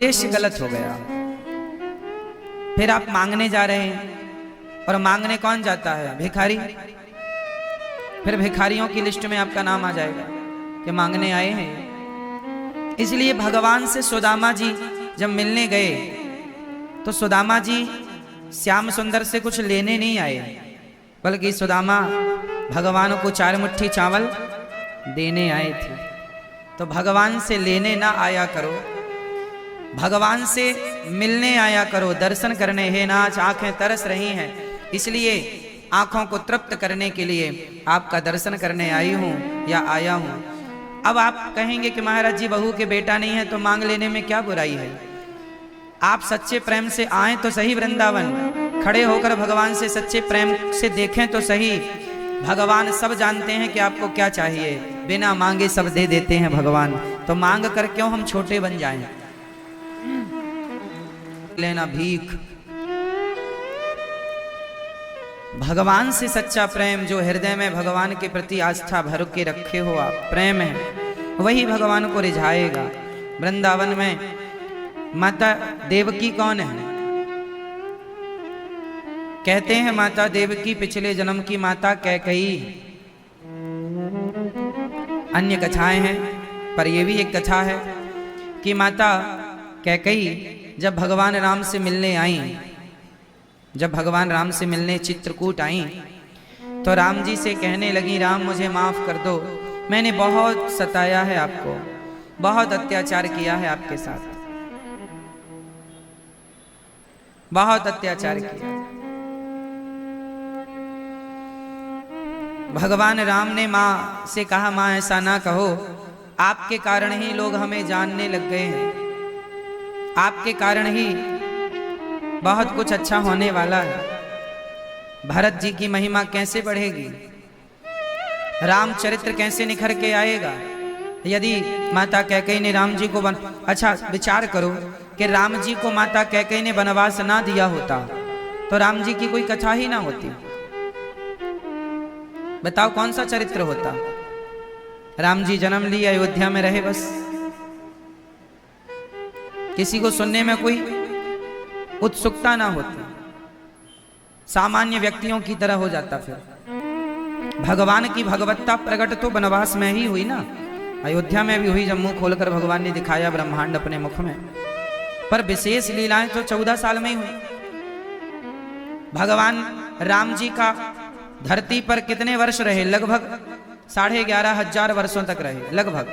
उद्देश्य गलत हो गया। फिर आप मांगने जा रहे हैं, और मांगने कौन जाता है? भिखारी। फिर भिखारियों की लिस्ट में आपका नाम आ जाएगा कि मांगने आए हैं। इसलिए भगवान से सुदामा जी जब मिलने गए तो सुदामा जी श्याम सुंदर से कुछ लेने नहीं आए, बल्कि सुदामा भगवान को 4 मुट्ठी चावल देने आए थे। तो भगवान से लेने ना आया करो, भगवान से मिलने आया करो, दर्शन करने। हे नाथ, आंखें तरस रही हैं, इसलिए आंखों को तृप्त करने के लिए आपका दर्शन करने आई हूं या आया हूं। अब आप कहेंगे कि महाराज जी बहू के बेटा नहीं है तो मांग लेने में क्या बुराई है? आप सच्चे प्रेम से आए तो सही वृंदावन, खड़े होकर भगवान से सच्चे प्रेम से देखें तो सही। भगवान सब जानते हैं कि आपको क्या चाहिए, बिना मांगे सब दे देते हैं भगवान। तो मांग कर क्यों हम छोटे बन जाएं? लेना भीख। भगवान से सच्चा प्रेम, जो हृदय में भगवान के प्रति आस्था भर के रखे हो आप, प्रेम है, वही भगवान को रिझाएगा। वृंदावन में माता देवकी कौन है? कहते हैं माता देवकी पिछले जन्म की माता कैकेयी। अन्य कथाएं हैं, पर यह भी एक कथा है कि माता कैकेयी जब भगवान राम से मिलने आई, जब भगवान राम से मिलने चित्रकूट आई, तो राम जी से कहने लगी, राम मुझे माफ कर दो, मैंने बहुत सताया है आपको, बहुत अत्याचार किया है आपके साथ, बहुत अत्याचार किया। भगवान राम ने मां से कहा, मां ऐसा ना कहो, आपके कारण ही लोग हमें जानने लग गए हैं, आपके कारण ही बहुत कुछ अच्छा होने वाला है। भरत जी की महिमा कैसे बढ़ेगी, रामचरित्र कैसे निखर के आएगा यदि माता कैकेयी ने राम जी को अच्छा विचार करो कि राम जी को माता कैकेयी ने वनवास ना दिया होता तो राम जी की कोई कथा ही ना होती। बताओ कौन सा चरित्र होता? राम जी जन्म लिए, अयोध्या में रहे, बस किसी को सुनने में कोई उत्सुकता ना होती, सामान्य व्यक्तियों की तरह हो जाता। फिर भगवान की भगवत्ता प्रकट तो वनवास में ही हुई ना, अयोध्या में भी हुई, जब मुंह खोलकर भगवान ने दिखाया ब्रह्मांड अपने मुख में। पर विशेष लीलाएं तो 14 साल में ही हुई। भगवान राम जी का धरती पर कितने वर्ष रहे? लगभग 11,500 वर्षों तक रहे, लगभग।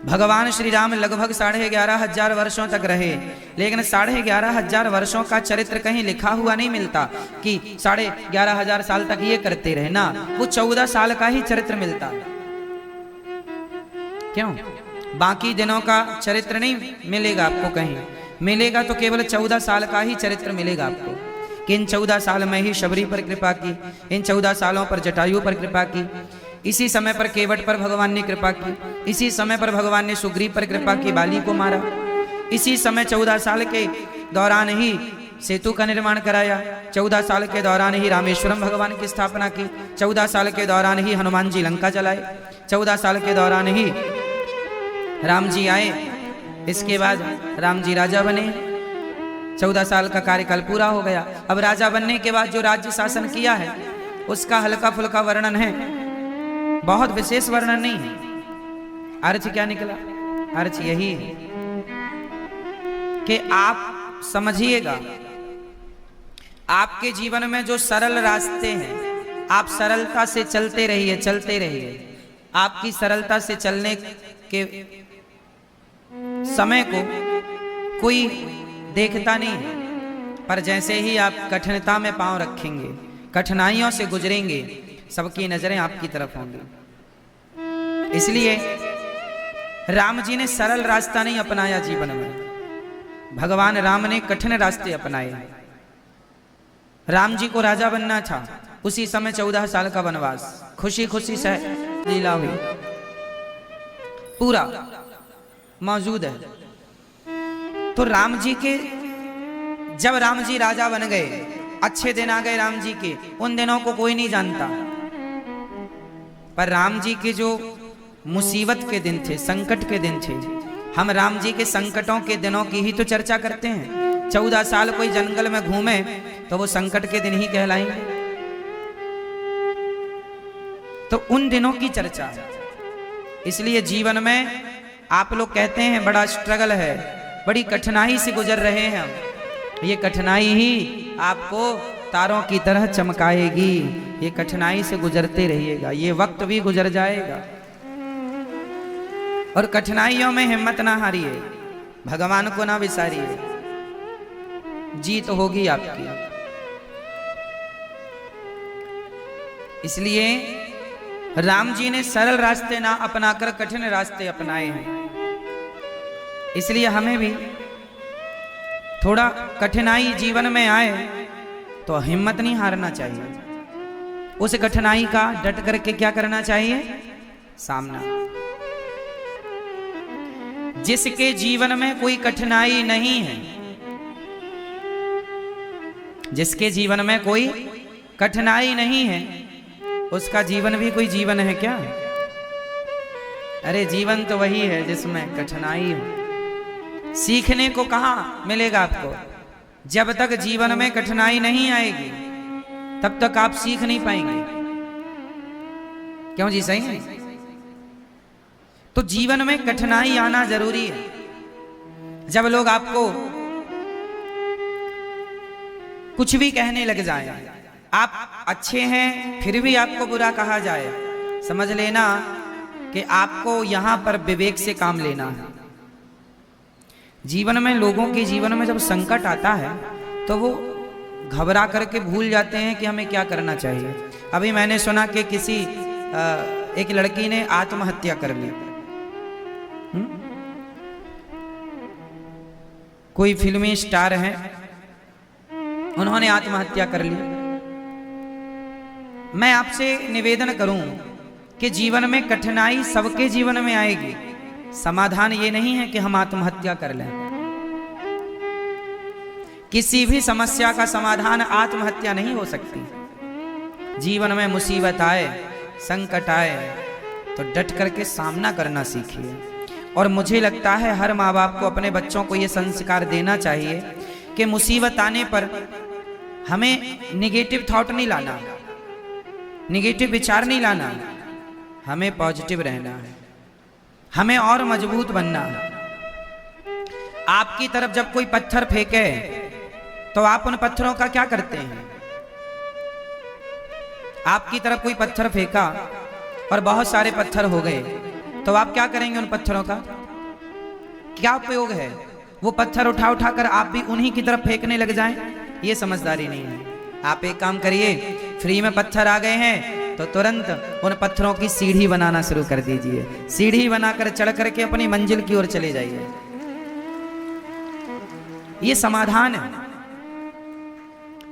भगवान श्री राम लगभग 11,500 वर्षों तक रहे, लेकिन 11,500 वर्षों का चरित्र कहीं लिखा हुआ नहीं मिलता कि 11,500 साल तक ये करते रहे ना, वो 14 साल का ही चरित्र मिलता। क्यों? बाकी दिनों का चरित्र नहीं मिलेगा आपको, कहीं मिलेगा तो केवल 14 साल का ही चरित्र मिलेगा आपको कि इन 14 साल में ही शबरी पर कृपा की, इन 14 सालों पर जटायु पर कृपा की, इसी समय पर केवट पर भगवान ने कृपा की, इसी समय पर भगवान ने सुग्रीव पर कृपा की, बाली को मारा, इसी समय 14 साल के दौरान ही सेतु का निर्माण कराया, 14 साल के दौरान ही रामेश्वरम भगवान की स्थापना की, 14 साल के दौरान ही हनुमान जी लंका जलाए, 14 साल के दौरान ही राम जी आए, इसके बाद राम जी राजा बने, 14 साल का कार्यकाल पूरा हो गया। अब राजा बनने के बाद जो राज्य शासन किया है उसका हल्का फुल्का वर्णन है, बहुत विशेष वर्णन नहीं है। अर्थ क्या निकला? अर्थ यही है कि आप समझिएगा, आपके जीवन में जो सरल रास्ते हैं, आप सरलता से चलते रहिए, चलते रहिए। आपकी सरलता से चलने के समय को कोई देखता नहीं है, पर जैसे ही आप कठिनता में पांव रखेंगे, कठिनाइयों से गुजरेंगे, सबकी नजरें आपकी तरफ होंगी। इसलिए राम जी ने सरल रास्ता नहीं अपनाया जीवन में, भगवान राम ने कठिन रास्ते अपनाए। राम जी को राजा बनना था, उसी समय 14 साल का वनवास, खुशी खुशी से लीला हुई, पूरा मौजूद है। तो राम जी के, जब राम जी राजा बन गए, अच्छे दिन आ गए राम जी के, उन दिनों को कोई नहीं जानता, पर राम जी के जो मुसीबत के दिन थे, संकट के दिन थे, हम राम जी के संकटों के दिनों की ही तो चर्चा करते हैं। 14 साल कोई जंगल में घूमे तो वो संकट के दिन ही कहलाएंगे। तो उन दिनों की चर्चा है। इसलिए जीवन में आप लोग कहते हैं बड़ा स्ट्रगल है, बड़ी कठिनाई से गुजर रहे हैं हम। ये कठिनाई ही आपको तारों की तरह चमकाएगी। ये कठिनाई से गुजरते रहिएगा, ये वक्त भी गुजर जाएगा। और कठिनाइयों में हिम्मत ना हारिए, भगवान को ना विसारिए, जीत होगी आपकी। इसलिए राम जी ने सरल रास्ते ना अपनाकर कठिन रास्ते अपनाए हैं। इसलिए हमें भी थोड़ा कठिनाई जीवन में आए तो हिम्मत नहीं हारना चाहिए। उस कठिनाई का डट करके क्या करना चाहिए? सामना। जिसके जीवन में कोई कठिनाई नहीं है, जिसके जीवन में कोई कठिनाई नहीं है, उसका जीवन भी कोई जीवन है क्या? अरे जीवन तो वही है जिसमें कठिनाई हो। सीखने को कहां मिलेगा आपको? जब तक जीवन में कठिनाई नहीं आएगी तब तक आप सीख नहीं पाएंगे। क्यों जी? सही है। तो जीवन में कठिनाई आना जरूरी है। जब लोग आपको कुछ भी कहने लग जाए, आप अच्छे हैं फिर भी आपको बुरा कहा जाए, समझ लेना कि आपको यहां पर विवेक से काम लेना है। जीवन में, लोगों के जीवन में जब संकट आता है तो वो घबरा करके भूल जाते हैं कि हमें क्या करना चाहिए। अभी मैंने सुना कि किसी एक लड़की ने आत्महत्या कर ली। कोई फिल्मी स्टार है, उन्होंने आत्महत्या कर ली। मैं आपसे निवेदन करूं कि जीवन में कठिनाई सबके जीवन में आएगी। समाधान ये नहीं है कि हम आत्महत्या कर लें। किसी भी समस्या का समाधान आत्महत्या नहीं हो सकती। जीवन में मुसीबत आए, संकट आए तो डट करके सामना करना सीखिए। और मुझे लगता है हर माँ बाप को अपने बच्चों को ये संस्कार देना चाहिए कि मुसीबत आने पर हमें निगेटिव थॉट नहीं लाना, निगेटिव विचार नहीं लाना, हमें पॉजिटिव रहना है, हमें और मजबूत बनना है। आपकी तरफ जब कोई पत्थर फेंके तो आप उन पत्थरों का क्या करते हैं? आपकी तरफ कोई पत्थर फेंका और बहुत सारे पत्थर हो गए तो आप क्या करेंगे? उन पत्थरों का क्या उपयोग है? वो पत्थर उठा उठा कर आप भी उन्हीं की तरफ फेंकने लग जाएं? ये समझदारी नहीं है। आप एक काम करिए, फ्री में पत्थर आ गए हैं तो तुरंत उन पत्थरों की सीढ़ी बनाना शुरू कर दीजिए। सीढ़ी बनाकर चढ़ करके अपनी मंजिल की ओर चले जाइए। ये समाधान है।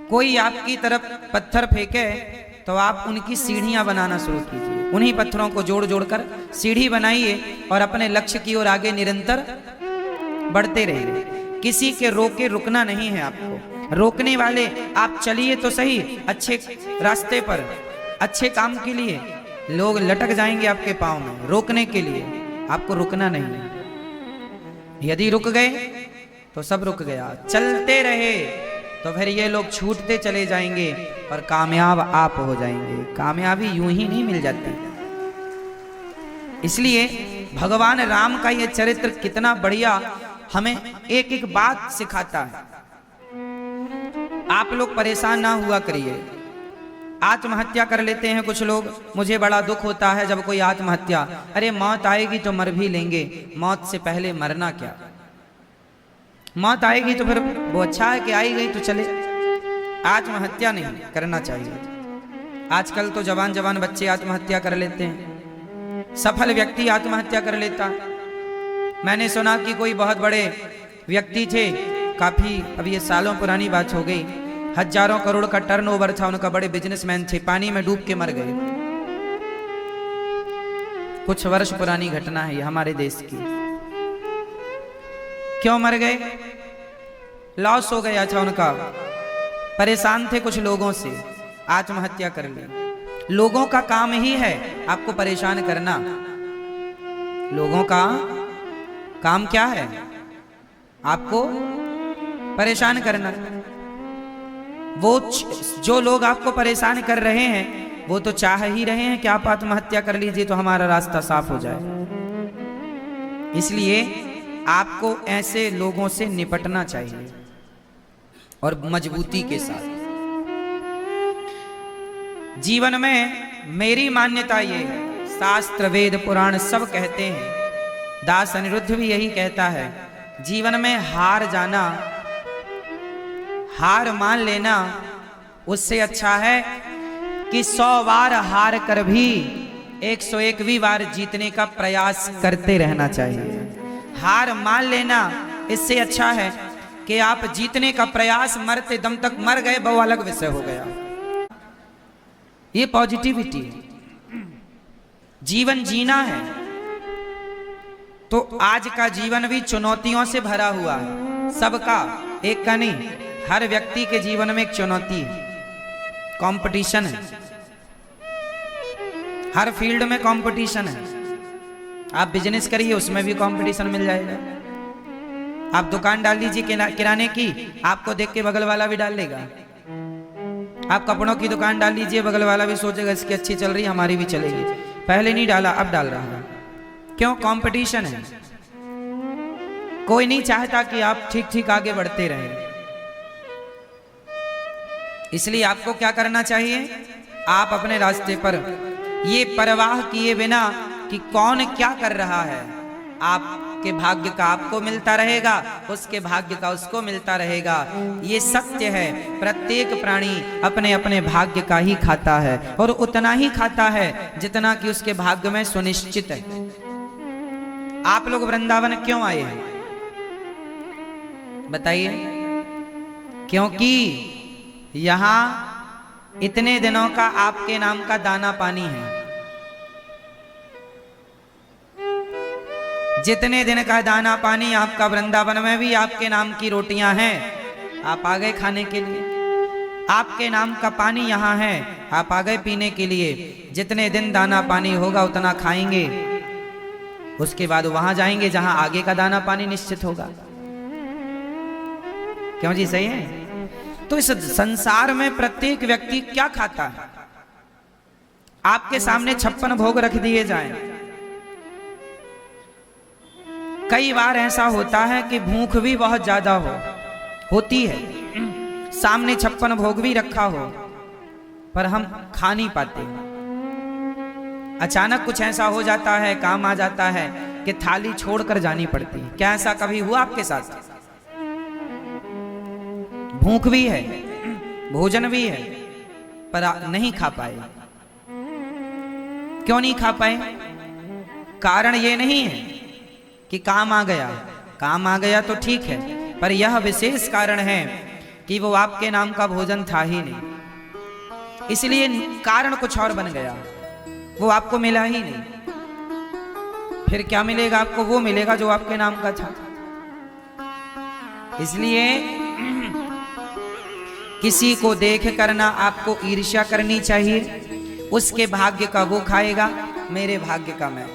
कोई आपकी तरफ पत्थर फेंके तो आप उनकी सीढ़ियां बनाना शुरू कीजिए। उन्हीं पत्थरों को जोड़ जोड़कर सीढ़ी बनाइए और अपने लक्ष्य की ओर आगे निरंतर बढ़ते रहिए। किसी के रोके रुकना नहीं है आपको। रोकने वाले आप चलिए तो सही अच्छे रास्ते पर, अच्छे काम के लिए। लोग लटक जाएंगे आपके पांव में। रोकने के लिए आपको रुकना नहीं है। यदि रुक गए तो सब रुक गया। चलते रहे तो फिर ये लोग छूटते चले जाएंगे और कामयाब आप हो जाएंगे। कामयाबी यूं ही नहीं मिल जाती। इसलिए भगवान राम का ये चरित्र कितना बढ़िया हमें एक एक बात सिखाता है। आप लोग परेशान ना हुआ करिए। आत्महत्या कर लेते हैं कुछ लोग। मुझे बड़ा दुख होता है जब कोई आत्महत्या, अरे मौत आएगी तो मर भी लेंगे, मौत से पहले मरना क्या? मौत आएगी तो फिर वो अच्छा है कि आई गई तो चले। आत्महत्या नहीं करना चाहिए। आजकल तो जवान जवान बच्चे आत्महत्या कर लेते हैं। सफल व्यक्ति आत्महत्या कर लेता। मैंने सुना कि कोई बहुत बड़े व्यक्ति थे, काफी अब ये सालों पुरानी बात हो गई, हजारों करोड़ का टर्नओवर था उनका, बड़े बिजनेसमैन थे, पानी में डूब के मर गए। कुछ वर्ष पुरानी घटना है ये हमारे देश की। क्यों मर गए? लॉस हो गया था उनका। परेशान थे कुछ लोगों से, आत्महत्या कर ली। लोगों का काम ही है आपको परेशान करना। लोगों का काम क्या है? आपको परेशान करना। वो जो लोग आपको परेशान कर रहे हैं वो तो चाह ही रहे हैं कि आप आत्महत्या कर लीजिए तो हमारा रास्ता साफ हो जाए। इसलिए आपको ऐसे लोगों से निपटना चाहिए और मजबूती के साथ। जीवन में मेरी मान्यता ये है, शास्त्र वेद पुराण सब कहते हैं, दास अनिरुद्ध भी यही कहता है, जीवन में हार जाना, हार मान लेना उससे अच्छा है कि 100 बार हार कर भी 101वीं बार जीतने का प्रयास करते रहना चाहिए। हार मान लेना इससे अच्छा है कि आप जीतने का प्रयास मरते दम तक मर गए, वो अलग विषय हो गया। ये पॉजिटिविटी है। जीवन जीना है तो आज का जीवन भी चुनौतियों से भरा हुआ है, सबका, एक का नहीं, हर व्यक्ति के जीवन में एक चुनौती है, कंपटीशन है, हर फील्ड में कंपटीशन है। आप बिजनेस करिए उसमें भी कंपटीशन मिल जाएगा। आप दुकान डाल लीजिए किराने की, आपको देख के बगल वाला भी डाल लेगा। आप कपड़ों की दुकान डाल लीजिए, बगल वाला भी सोचेगा इसकी अच्छी चल रही, हमारी भी चलेगी। पहले नहीं डाला अब डाल रहा है, क्यों? कंपटीशन है। कोई नहीं चाहता कि आप ठीक ठीक आगे बढ़ते रहें। इसलिए आपको क्या करना चाहिए? आप अपने रास्ते पर ये परवाह किए बिना कि कौन क्या कर रहा है, आपके भाग्य का आपको मिलता रहेगा, उसके भाग्य का उसको मिलता रहेगा। ये सत्य है, प्रत्येक प्राणी अपने अपने भाग्य का ही खाता है और उतना ही खाता है जितना कि उसके भाग्य में सुनिश्चित है। आप लोग वृंदावन क्यों आए हैं बताइए? क्योंकि यहां इतने दिनों का आपके नाम का दाना पानी है। जितने दिन का दाना पानी आपका वृंदावन में भी आपके नाम की रोटियां हैं, आप आ गए खाने के लिए। आपके नाम का पानी यहाँ है, आप आ गए पीने के लिए। जितने दिन दाना पानी होगा उतना खाएंगे, उसके बाद वहां जाएंगे जहां आगे का दाना पानी निश्चित होगा। क्यों जी? सही है। तो इस संसार में प्रत्येक व्यक्ति क्या खाता है? आपके सामने 56 भोग रख दिए जाएं। कई बार ऐसा होता है कि भूख भी बहुत ज्यादा होती है, सामने 56 भोग भी रखा हो, पर हम खा नहीं पाते। अचानक कुछ ऐसा हो जाता है, काम आ जाता है कि थाली छोड़कर जानी पड़ती है। क्या ऐसा कभी हुआ आपके साथ? भूख भी है, भोजन भी है, पर नहीं खा पाए। क्यों नहीं खा पाए? कारण ये नहीं है कि काम आ गया, काम आ गया तो ठीक है, पर यह विशेष कारण है कि वो आपके नाम का भोजन था ही नहीं, इसलिए कारण कुछ और बन गया, वो आपको मिला ही नहीं। फिर क्या मिलेगा आपको? वो मिलेगा जो आपके नाम का था। इसलिए किसी को देख करना आपको ईर्ष्या करनी चाहिए। उसके भाग्य का वो खाएगा, मेरे भाग्य का मैं।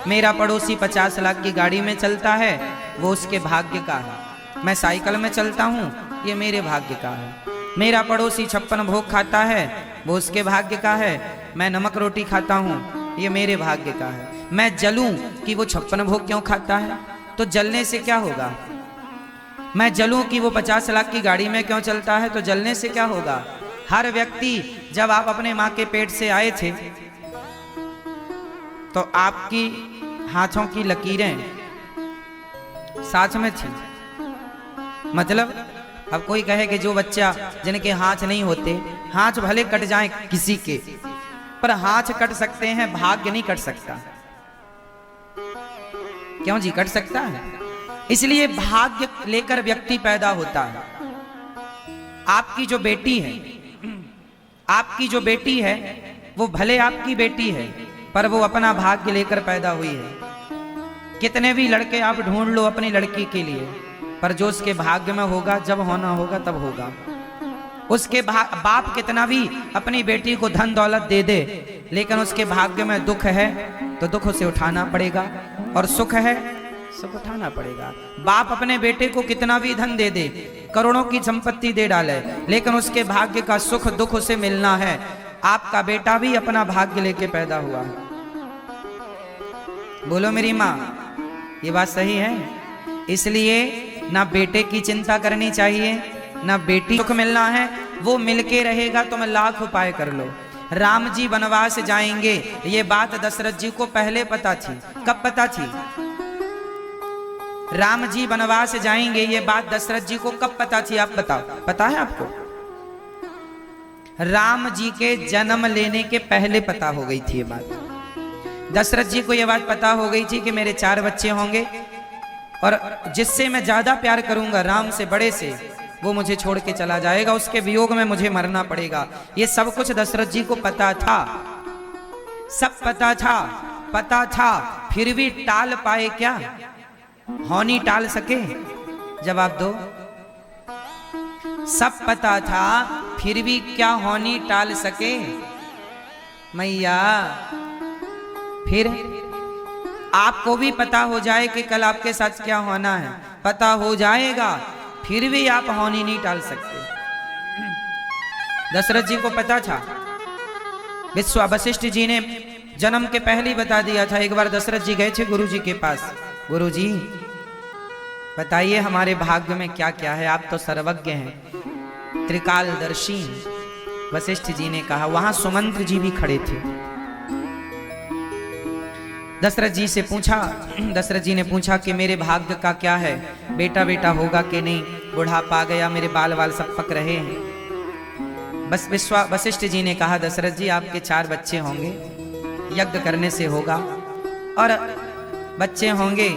मेरा पड़ोसी 50 लाख की गाड़ी में चलता है, वो उसके भाग्य का है। मैं साइकिल में चलता हूँ, ये मेरे भाग्य का है। मेरा पड़ोसी 56 भोग खाता है, वो उसके भाग्य का है। मैं नमक रोटी खाता हूँ, ये मेरे भाग्य का है। मैं जलूं कि वो 56 भोग क्यों खाता है, तो जलने से क्या होगा? मैं जलूं कि वो 50 लाख की गाड़ी में क्यों चलता है, तो जलने से क्या होगा? हर व्यक्ति, जब आप अपने माँ के पेट से आए थे तो आपकी हाथों की लकीरें साथ में थी। मतलब अब कोई कहे कि जो बच्चा जिनके हाथ नहीं होते, हाथ भले कट जाए किसी के, पर हाथ कट सकते हैं, भाग्य नहीं कट सकता। क्यों जी? कट सकता है। इसलिए भाग्य लेकर व्यक्ति पैदा होता है। आपकी जो बेटी है, आपकी जो बेटी है वो भले आपकी बेटी है, पर वो अपना भाग्य लेकर पैदा हुई है। कितने भी लड़के आप ढूंढ लो अपनी लड़की के लिए, पर जो उसके भाग्य में होगा, जब होना होगा तब होगा। उसके बाप कितना भी अपनी बेटी को धन दौलत दे दे, लेकिन उसके भाग्य में दुख है तो दुख उसे उठाना पड़ेगा, और सुख है सब उठाना पड़ेगा। बाप अपने बेटे को कितना भी धन दे दे, करोड़ों की संपत्ति दे डाले, लेकिन उसके भाग्य का सुख दुख उसे मिलना है। आपका बेटा भी अपना भाग्य लेके पैदा हुआ है। बोलो मेरी माँ, ये बात सही है। इसलिए ना बेटे की चिंता करनी चाहिए, ना बेटी सुख मिलना है, वो मिलके रहेगा। तुम लाख उपाय कर लो। राम जी वनवास जाएंगे, ये बात दशरथ जी को पहले पता थी। कब पता थी? राम जी वनवास जाएंगे, ये बात दशरथ जी को कब पता थी? आप बताओ, पता है आपको? राम जी के जन्म लेने के पहले पता हो गई थी ये बात। दशरथ जी को यह बात पता हो गई थी कि मेरे 4 बच्चे होंगे और जिससे मैं ज्यादा प्यार करूंगा, राम से बड़े से, वो मुझे छोड़ के चला जाएगा, उसके वियोग में मुझे मरना पड़ेगा। ये सब कुछ दशरथ जी को पता था, सब पता था, फिर भी टाल पाए क्या? होनी टाल सके? जवाब दो। सब पता था, फिर भी क्या होनी टाल सके? मैया, फिर आपको भी पता हो जाए कि कल आपके साथ क्या होना है, पता हो जाएगा, फिर भी आप होनी नहीं टाल सकते। दशरथ जी को पता था। वशिष्ठ जी ने जन्म के पहले ही बता दिया था। एक बार दशरथ जी गए थे गुरु जी के पास। गुरु जी बताइए हमारे भाग्य में क्या क्या है, आप तो सर्वज्ञ हैं, त्रिकालदर्शी। वशिष्ठ जी ने कहा। वहां सुमंत्र जी भी खड़े थे। दशरथ जी से पूछा, दशरथ जी ने पूछा कि मेरे भाग्य का क्या है, बेटा बेटा होगा कि नहीं, बुढ़ापा आ गया, मेरे बाल वाल सब पक रहे हैं। बस वशिष्ठ जी ने कहा, दशरथ जी आपके 4 बच्चे होंगे, यज्ञ करने से होगा, और बच्चे होंगे,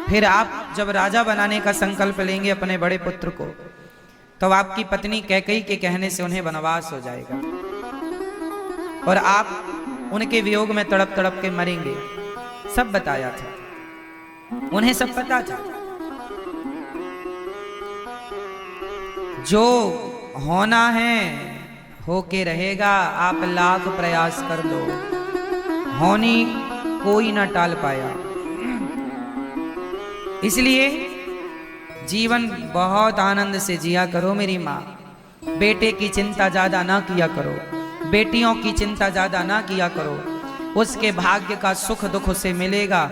फिर आप जब राजा बनाने का संकल्प लेंगे अपने बड़े पुत्र को, तो आपकी पत्नी कैकेयी के कहने से उन्हें वनवास हो जाएगा और आप उनके वियोग में तड़प तड़प के मरेंगे। सब बताया था, उन्हें सब पता था। जो होना है होके रहेगा, आप लाख प्रयास कर लो, होनी कोई ना टाल पाया। इसलिए जीवन बहुत आनंद से जिया करो मेरी माँ। बेटे की चिंता ज्यादा ना किया करो, बेटियों की चिंता ज्यादा ना किया करो। उसके भाग्य का सुख दुख उसे मिलेगा,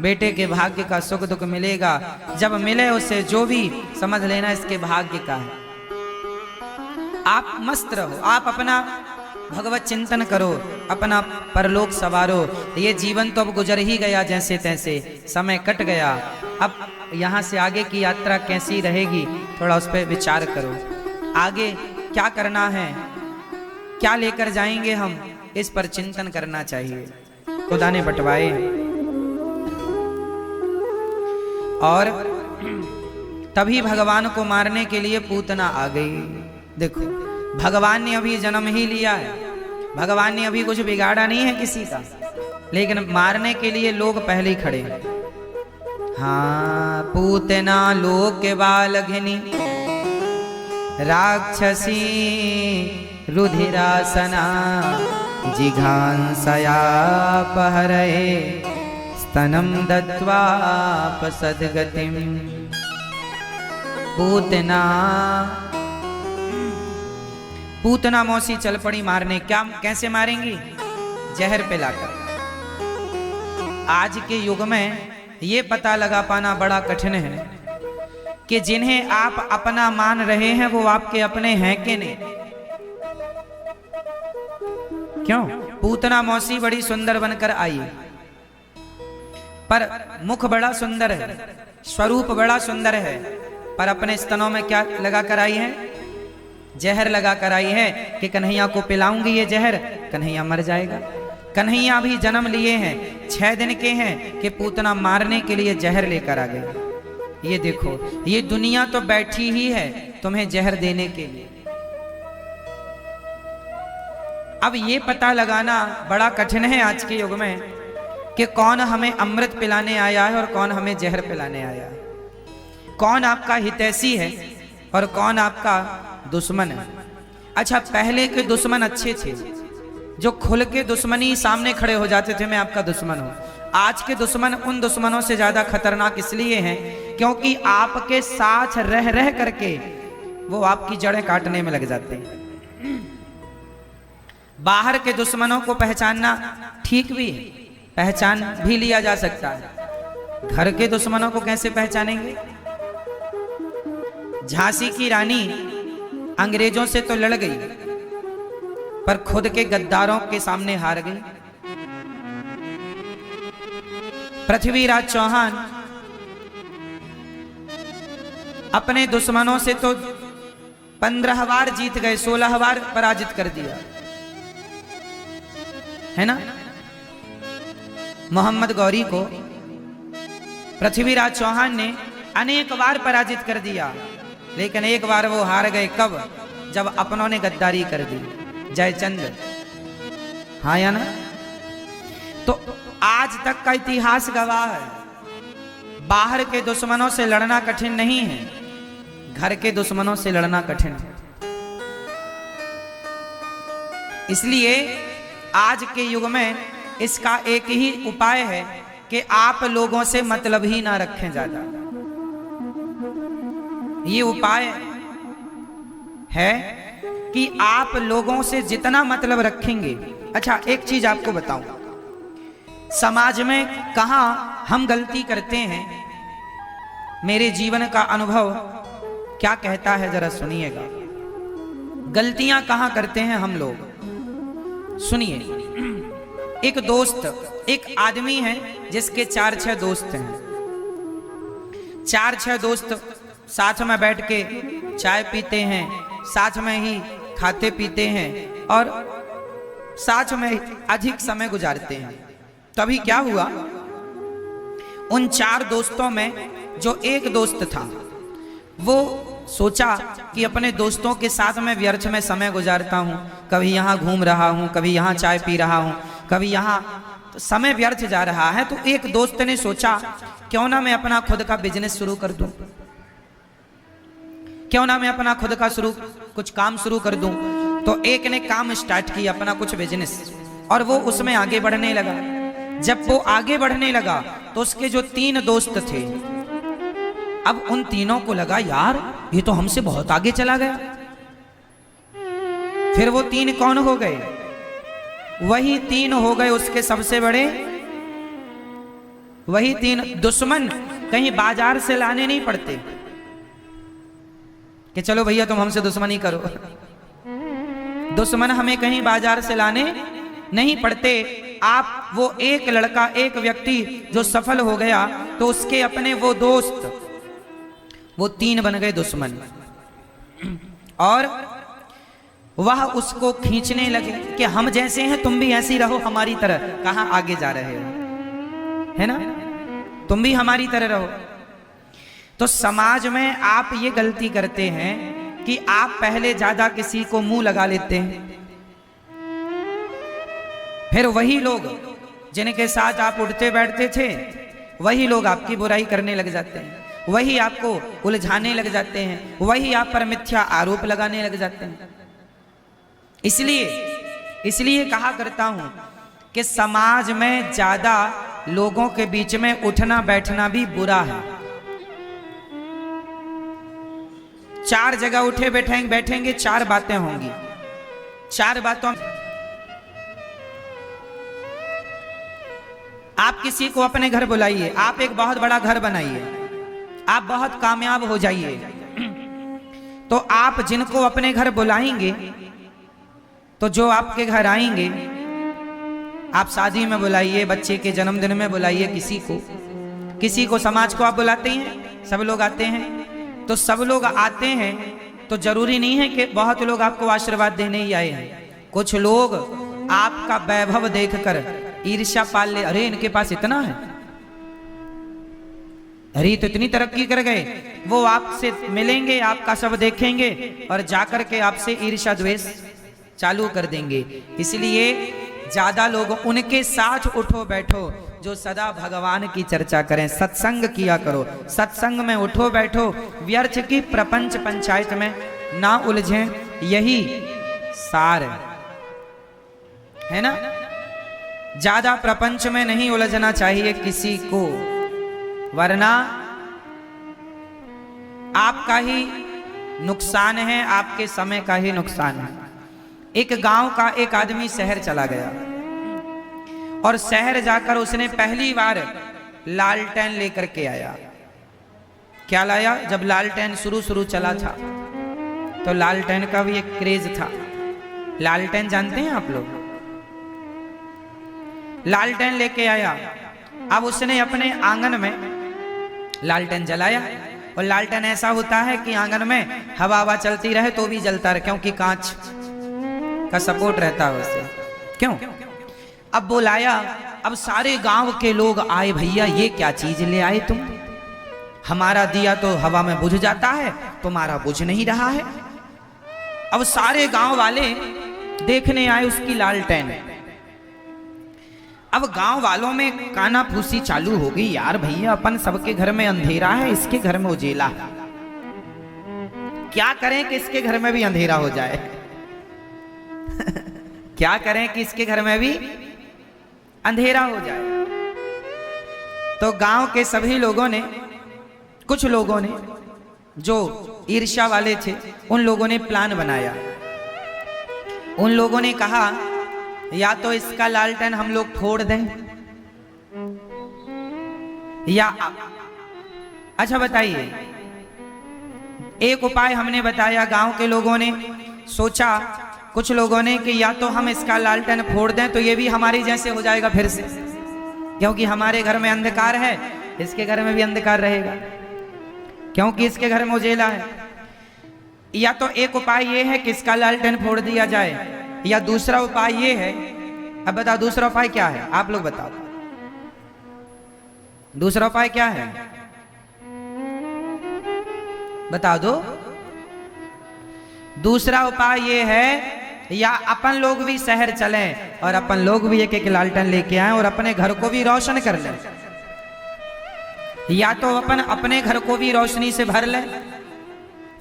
बेटे के भाग्य का सुख दुख मिलेगा। जब मिले उसे जो भी, समझ लेना इसके भाग्य का है। आप मस्त रहो, आप अपना भगवत चिंतन करो, अपना परलोक सवारो। ये जीवन तो अब गुजर ही गया जैसे तैसे, समय कट गया। अब यहाँ से आगे की यात्रा कैसी रहेगी, थोड़ा उस पर विचार करो। आगे क्या करना है, क्या लेकर जाएंगे हम, इस पर चिंतन करना चाहिए। खुदा ने बंटवाए। और तभी भगवान को मारने के लिए पूतना आ गई। देखो, भगवान ने अभी जन्म ही लिया है, भगवान ने अभी कुछ बिगाड़ा नहीं है किसी का, लेकिन मारने के लिए लोग पहले ही खड़े हैं। हाँ, पूतना लोक बालघिनी राक्षसी रुधिरासना जिघांसया पहरये स्तनम दत्वापसद्गतिम। पूतना मौसी चल पड़ी मारने। क्या, कैसे मारेंगी? जहर पिलाकर। आज के युग में ये पता लगा पाना बड़ा कठिन है कि जिन्हें आप अपना मान रहे हैं वो आपके अपने हैं कि नहीं। क्यों? पूतना मौसी बड़ी सुंदर बनकर आई, पर मुख बड़ा सुंदर है, स्वरूप बड़ा सुंदर है, पर अपने स्तनों में क्या लगा कर आई है? जहर लगा कर आई है कि कन्हैया को पिलाऊंगी ये जहर, कन्हैया मर जाएगा। कन्हैया भी जन्म लिए हैं, 6 दिन के हैं कि पूतना मारने के लिए जहर लेकर आ गए। ये देखो, ये दुनिया तो बैठी ही है तुम्हें जहर देने के लिए। अब ये पता लगाना बड़ा कठिन है आज के युग में कि कौन हमें अमृत पिलाने आया है और कौन हमें जहर पिलाने आया है, कौन आपका हितैषी है और कौन आपका दुश्मन है। अच्छा, पहले के दुश्मन अच्छे थे, जो खुल के दुश्मनी सामने खड़े हो जाते थे, मैं आपका दुश्मन हूं। आज के दुश्मन उन दुश्मनों से ज्यादा खतरनाक इसलिए हैं क्योंकि आपके साथ रह रह करके वो आपकी जड़ें काटने में लग जाते हैं। बाहर के दुश्मनों को पहचानना ठीक भी है, पहचान भी लिया जा सकता है। घर के दुश्मनों को कैसे पहचानेंगे? झांसी की रानी अंग्रेजों से तो लड़ गई पर खुद के गद्दारों के सामने हार गई। पृथ्वीराज चौहान अपने दुश्मनों से तो 15 बार जीत गए, 16 बार पराजित कर दिया, है ना। मोहम्मद गौरी को पृथ्वीराज चौहान ने अनेक बार पराजित कर दिया, लेकिन एक बार वो हार गए। कब? जब अपनों ने गद्दारी कर दी। जयचंद, हाँ या ना? तो आज तक का इतिहास गवाह है, बाहर के दुश्मनों से लड़ना कठिन नहीं है, घर के दुश्मनों से लड़ना कठिन है। इसलिए आज के युग में इसका एक ही उपाय है कि आप लोगों से मतलब ही ना रखें ज्यादा। ये उपाय है कि आप लोगों से जितना मतलब रखेंगे। अच्छा, एक चीज आपको बताऊं, समाज में कहां हम गलती करते हैं, मेरे जीवन का अनुभव क्या कहता है जरा सुनिएगा। गलतियां कहां करते हैं हम लोग, सुनिए। एक दोस्त, एक आदमी है जिसके 4-6 दोस्त हैं। 4-6 दोस्त साथ में बैठ के चाय पीते हैं, साथ में ही खाते पीते हैं और साथ में अधिक समय गुजारते हैं। तभी क्या हुआ, उन 4 दोस्तों में जो एक दोस्त था वो सोचा कि अपने दोस्तों के साथ में व्यर्थ में समय गुजारता हूं, कभी यहां घूम रहा हूं, कभी यहां चाय पी रहा हूं, कभी यहां, तो समय व्यर्थ जा रहा है। तो एक दोस्त ने सोचा क्यों ना मैं अपना खुद का बिजनेस शुरू कर दूं, क्यों ना मैं अपना खुद का कुछ काम शुरू कर दूं। तो एक ने काम स्टार्ट किया, अपना कुछ बिजनेस, और वो उसमें आगे बढ़ने लगा। जब वो आगे बढ़ने लगा तो उसके जो 3 दोस्त थे, अब उन तीनों को लगा यार ये तो हमसे बहुत आगे चला गया। फिर वो 3 कौन हो गए? वही 3 हो गए उसके सबसे बड़े, वही 3 दुश्मन। कहीं बाजार से लाने नहीं पड़ते कि चलो भैया तुम हमसे दुश्मनी करो। दुश्मन हमें कहीं बाजार से लाने नहीं पड़ते। आप वो एक लड़का, एक व्यक्ति जो सफल हो गया तो उसके अपने वो दोस्त, वो 3 बन गए दुश्मन, और वह उसको खींचने लगे कि हम जैसे हैं तुम भी ऐसी रहो हमारी तरह। कहां आगे जा रहे हो, है ना, तुम भी हमारी तरह रहो। तो समाज में आप ये गलती करते हैं कि आप पहले ज्यादा किसी को मुंह लगा लेते हैं, फिर वही लोग जिनके साथ आप उठते बैठते थे वही लोग आपकी बुराई करने लग जाते हैं, वही आपको उलझाने लग जाते हैं, वही आप पर मिथ्या आरोप लगाने लग जाते हैं। इसलिए कहा करता हूं कि समाज में ज्यादा लोगों के बीच में उठना बैठना भी बुरा है। 4 जगह उठे बैठेंगे 4 बातें होंगी, 4 बातों। आप किसी को अपने घर बुलाइए, आप एक बहुत बड़ा घर बनाइए, आप बहुत कामयाब हो जाइए, तो आप जिनको अपने घर बुलाएंगे, तो जो आपके घर आएंगे, आप शादी में बुलाइए, बच्चे के जन्मदिन में बुलाइए, किसी को समाज को आप बुलाते हैं, सब लोग आते हैं। तो सब लोग आते हैं तो जरूरी नहीं है कि बहुत लोग आपको आशीर्वाद देने ही आए हैं। कुछ लोग आपका वैभव देखकर ईर्ष्या पाल ले, अरे इनके पास इतना है, अरे तो इतनी तरक्की कर गए। वो आपसे मिलेंगे, आपका सब देखेंगे और जाकर के आपसे ईर्ष्या द्वेष चालू कर देंगे। इसलिए ज्यादा लोग उनके साथ उठो बैठो जो सदा भगवान की चर्चा करें, सत्संग किया करो, सत्संग में उठो बैठो, व्यर्थ की प्रपंच पंचायत में ना उलझें, यही सार है ना। ज्यादा प्रपंच में नहीं उलझना चाहिए किसी को, वरना आपका ही नुकसान है, आपके समय का ही नुकसान है। एक गांव का एक आदमी शहर चला गया और शहर जाकर उसने पहली बार लालटेन लेकर के आया। क्या लाया? जब लालटेन शुरू चला था तो लालटेन का भी एक क्रेज था। लालटेन जानते हैं आप लोग? लालटेन लेके आया। अब उसने अपने आंगन में लालटेन जलाया, और लालटेन ऐसा होता है कि आंगन में हवा चलती रहे तो भी जलता रहे, क्योंकि कांच का सपोर्ट रहता है उससे। क्यों? अब बुलाया, अब सारे गांव के लोग आए, भैया ये क्या चीज ले आए तुम? हमारा दिया तो हवा में बुझ जाता है, तुम्हारा बुझ नहीं रहा है। अब सारे गांव वाले देखने आए उसकी लालटेन। अब गांव वालों में काना फूसी चालू हो गई, यार भैया अपन सबके घर में अंधेरा है, इसके घर में उजेला है, क्या करें कि इसके घर में भी अंधेरा हो जाए। क्या करें कि इसके घर में भी अंधेरा हो जाए। तो गांव के सभी लोगों ने, कुछ लोगों ने जो ईर्ष्या वाले थे, उन लोगों ने प्लान बनाया। उन लोगों ने कहा या तो इसका लालटेन हम लोग फोड़ दें, या अच्छा बताइए, एक उपाय हमने बताया, गांव के लोगों ने सोचा, कुछ लोगों ने, कि या तो हम इसका लालटेन फोड़ दें तो ये भी हमारी जैसे हो जाएगा फिर से, क्योंकि हमारे घर में अंधकार है, इसके घर में भी अंधकार रहेगा, क्योंकि इसके घर में उजेला है। या तो एक उपाय ये है कि इसका लालटेन फोड़ दिया जाए, या दूसरा उपाय ये है, अब बताओ दूसरा उपाय क्या है? आप लोग बताओ दूसरा उपाय क्या है, बता दो। दूसरा उपाय ये है, या अपन लोग भी शहर चलें और अपन लोग भी एक एक लालटेन लेके आए और अपने घर को भी रोशन कर लें, या तो अपन अपने घर को भी रोशनी से भर लें,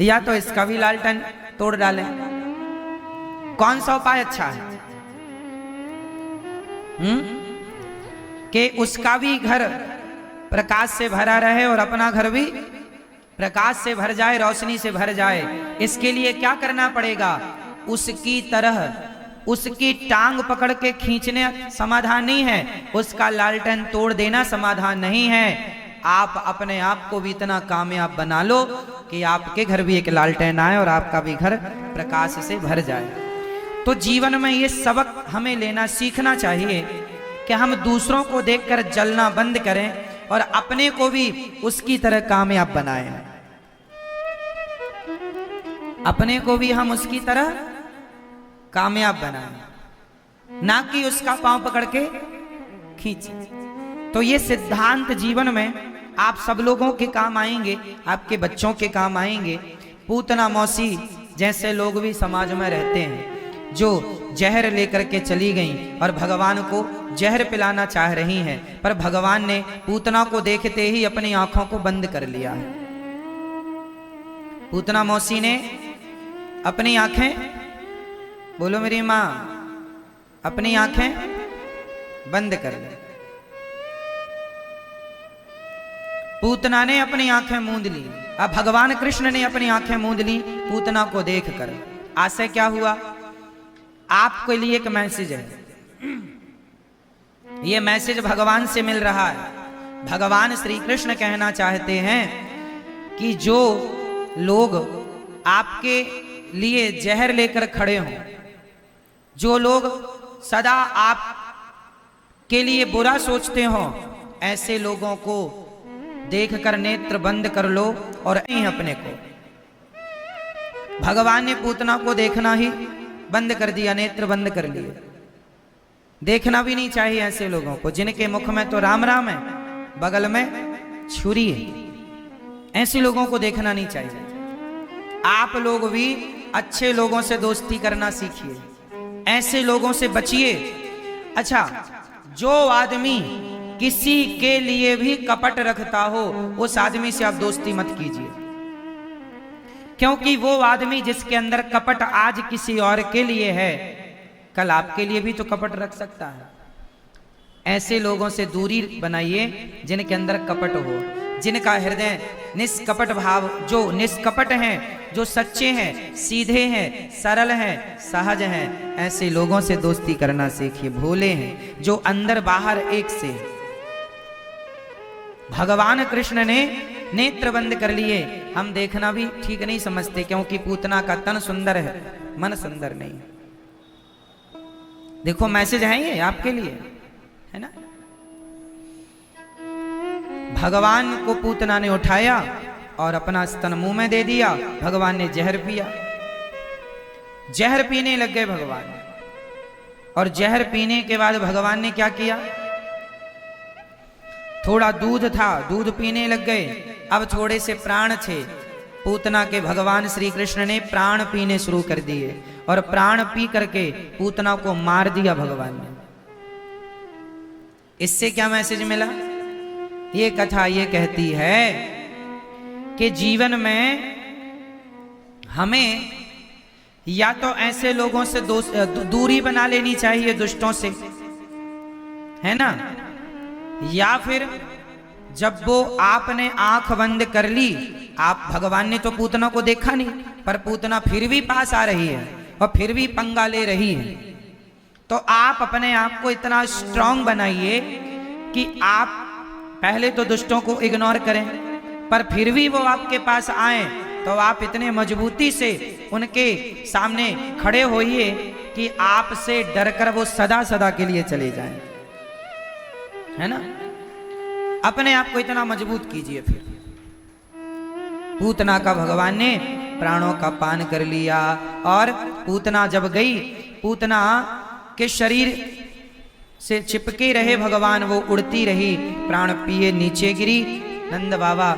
या तो इसका भी लालटेन तोड़ डालें। कौन सा उपाय अच्छा है? कि उसका भी घर प्रकाश से भरा रहे और अपना घर भी प्रकाश से भर जाए, रोशनी से भर जाए। इसके लिए क्या करना पड़ेगा? उसकी तरह उसकी टांग पकड़ के खींचने समाधान नहीं है, उसका लालटेन तोड़ देना समाधान नहीं है। आप अपने आप को भी इतना कामयाब बना लो कि आपके घर भी एक लालटेन आए और आपका भी घर प्रकाश से भर जाए। तो जीवन में ये सबक हमें लेना सीखना चाहिए कि हम दूसरों को देखकर जलना बंद करें और अपने को भी उसकी तरह कामयाब बनाएं। अपने को भी हम उसकी तरह कामयाब बनाएं, ना कि उसका पांव पकड़ के खींचे। तो ये सिद्धांत जीवन में आप सब लोगों के काम आएंगे, आपके बच्चों के काम आएंगे। पूतना मौसी जैसे लोग भी समाज में रहते हैं, जो जहर लेकर के चली गईं और भगवान को जहर पिलाना चाह रही हैं, पर भगवान ने पूतना को देखते ही अपनी आंखों को बंद कर लिया है। पूतना मौसी ने अपनी आंखें, बोलो मेरी मां, अपनी आंखें बंद कर ली। पूतना ने अपनी आंखें मूंद ली। अब भगवान कृष्ण ने अपनी आंखें मूंद ली पूतना को देखकर। आज से क्या हुआ? आपके लिए एक मैसेज है, ये मैसेज भगवान से मिल रहा है। भगवान श्री कृष्ण कहना चाहते हैं कि जो लोग आपके लिए जहर लेकर खड़े हों, जो लोग सदा आप के लिए बुरा सोचते हो, ऐसे लोगों को देखकर नेत्र बंद कर लो और अपने को। भगवान ने पूतना को देखना ही बंद कर दिया, नेत्र बंद कर लिए। देखना भी नहीं चाहिए ऐसे लोगों को जिनके मुख में तो राम राम है, बगल में छुरी है। ऐसे लोगों को देखना नहीं चाहिए। आप लोग भी अच्छे लोगों से दोस्ती करना सीखिए, ऐसे लोगों से बचिए। अच्छा, जो आदमी किसी के लिए भी कपट रखता हो, उस आदमी से आप दोस्ती मत कीजिए, क्योंकि वो आदमी जिसके अंदर कपट आज किसी और के लिए है, कल आपके लिए भी तो कपट रख सकता है। ऐसे लोगों से दूरी बनाइए जिनके अंदर कपट हो, जिनका हृदय निष्कपट भाव, जो निष्कपट हैं, जो सच्चे हैं, सीधे हैं, सरल हैं, सहज हैं, ऐसे लोगों से दोस्ती करना सीखिए। भोले हैं, जो अंदर बाहर एक से। भगवान कृष्ण ने नेत्र बंद कर लिए, हम देखना भी ठीक नहीं समझते, क्योंकि पूतना का तन सुंदर है, मन सुंदर नहीं। देखो मैसेज है ये आपके लिए, है ना। भगवान को पूतना ने उठाया और अपना स्तन मुंह में दे दिया। भगवान ने जहर पिया, जहर पीने लग गए भगवान। और जहर पीने के बाद भगवान ने क्या किया, थोड़ा दूध था, दूध पीने लग गए। अब थोड़े से प्राण थे पूतना के, भगवान श्री कृष्ण ने प्राण पीने शुरू कर दिए और प्राण पी करके पूतना को मार दिया भगवान ने। इससे क्या मैसेज मिला? ये कथा ये कहती है कि जीवन में हमें या तो ऐसे लोगों से दूरी बना लेनी चाहिए, दुष्टों से, है ना, या फिर जब वो आपने आंख बंद कर ली, आप, भगवान ने तो पूतना को देखा नहीं, पर पूतना फिर भी पास आ रही है और फिर भी पंगा ले रही है, तो आप अपने आप को इतना स्ट्रांग बनाइए कि आप पहले तो दुष्टों को इग्नोर करें, पर फिर भी वो आपके पास आए तो आप इतने मजबूती से उनके सामने खड़े होइए कि आपसे डरकर वो सदा सदा के लिए चले जाएं, है ना। अपने आप को इतना मजबूत कीजिए। फिर पूतना का भगवान ने प्राणों का पान कर लिया और पूतना जब गई, पूतना के शरीर से चिपके रहे भगवान, वो उड़ती रही, प्राण पिए नीचे गिरी। नंद बाबा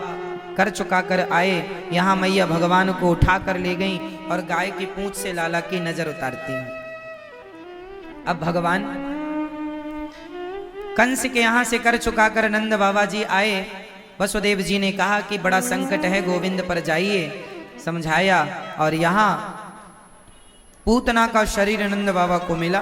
कर चुका कर आए, यहाँ मैया भगवान को उठा कर ले गई और गाय की पूंछ से लाला की नजर उतारती हैं। अब भगवान कंस के यहां से कर चुका कर नंद बाबा जी आए। वसुदेव जी ने कहा कि बड़ा संकट है, गोविंद पर जाइए, समझाया। और यहां पूतना का शरीर नंद बाबा को मिला,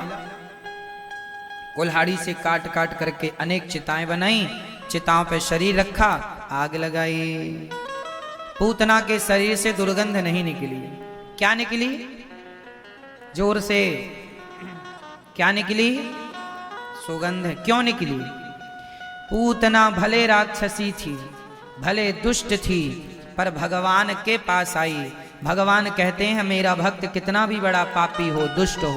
कुल्हाड़ी से काट काट करके अनेक चिताएं बनाई, चिताओं पे शरीर रखा, आग लगाई। पूतना के शरीर से दुर्गंध नहीं निकली। क्या निकली? जोर से क्या निकली? सुगंध। क्यों निकली? पूतना भले राक्षसी थी, भले दुष्ट थी, पर भगवान के पास आई। भगवान कहते हैं मेरा भक्त कितना भी बड़ा पापी हो, दुष्ट हो,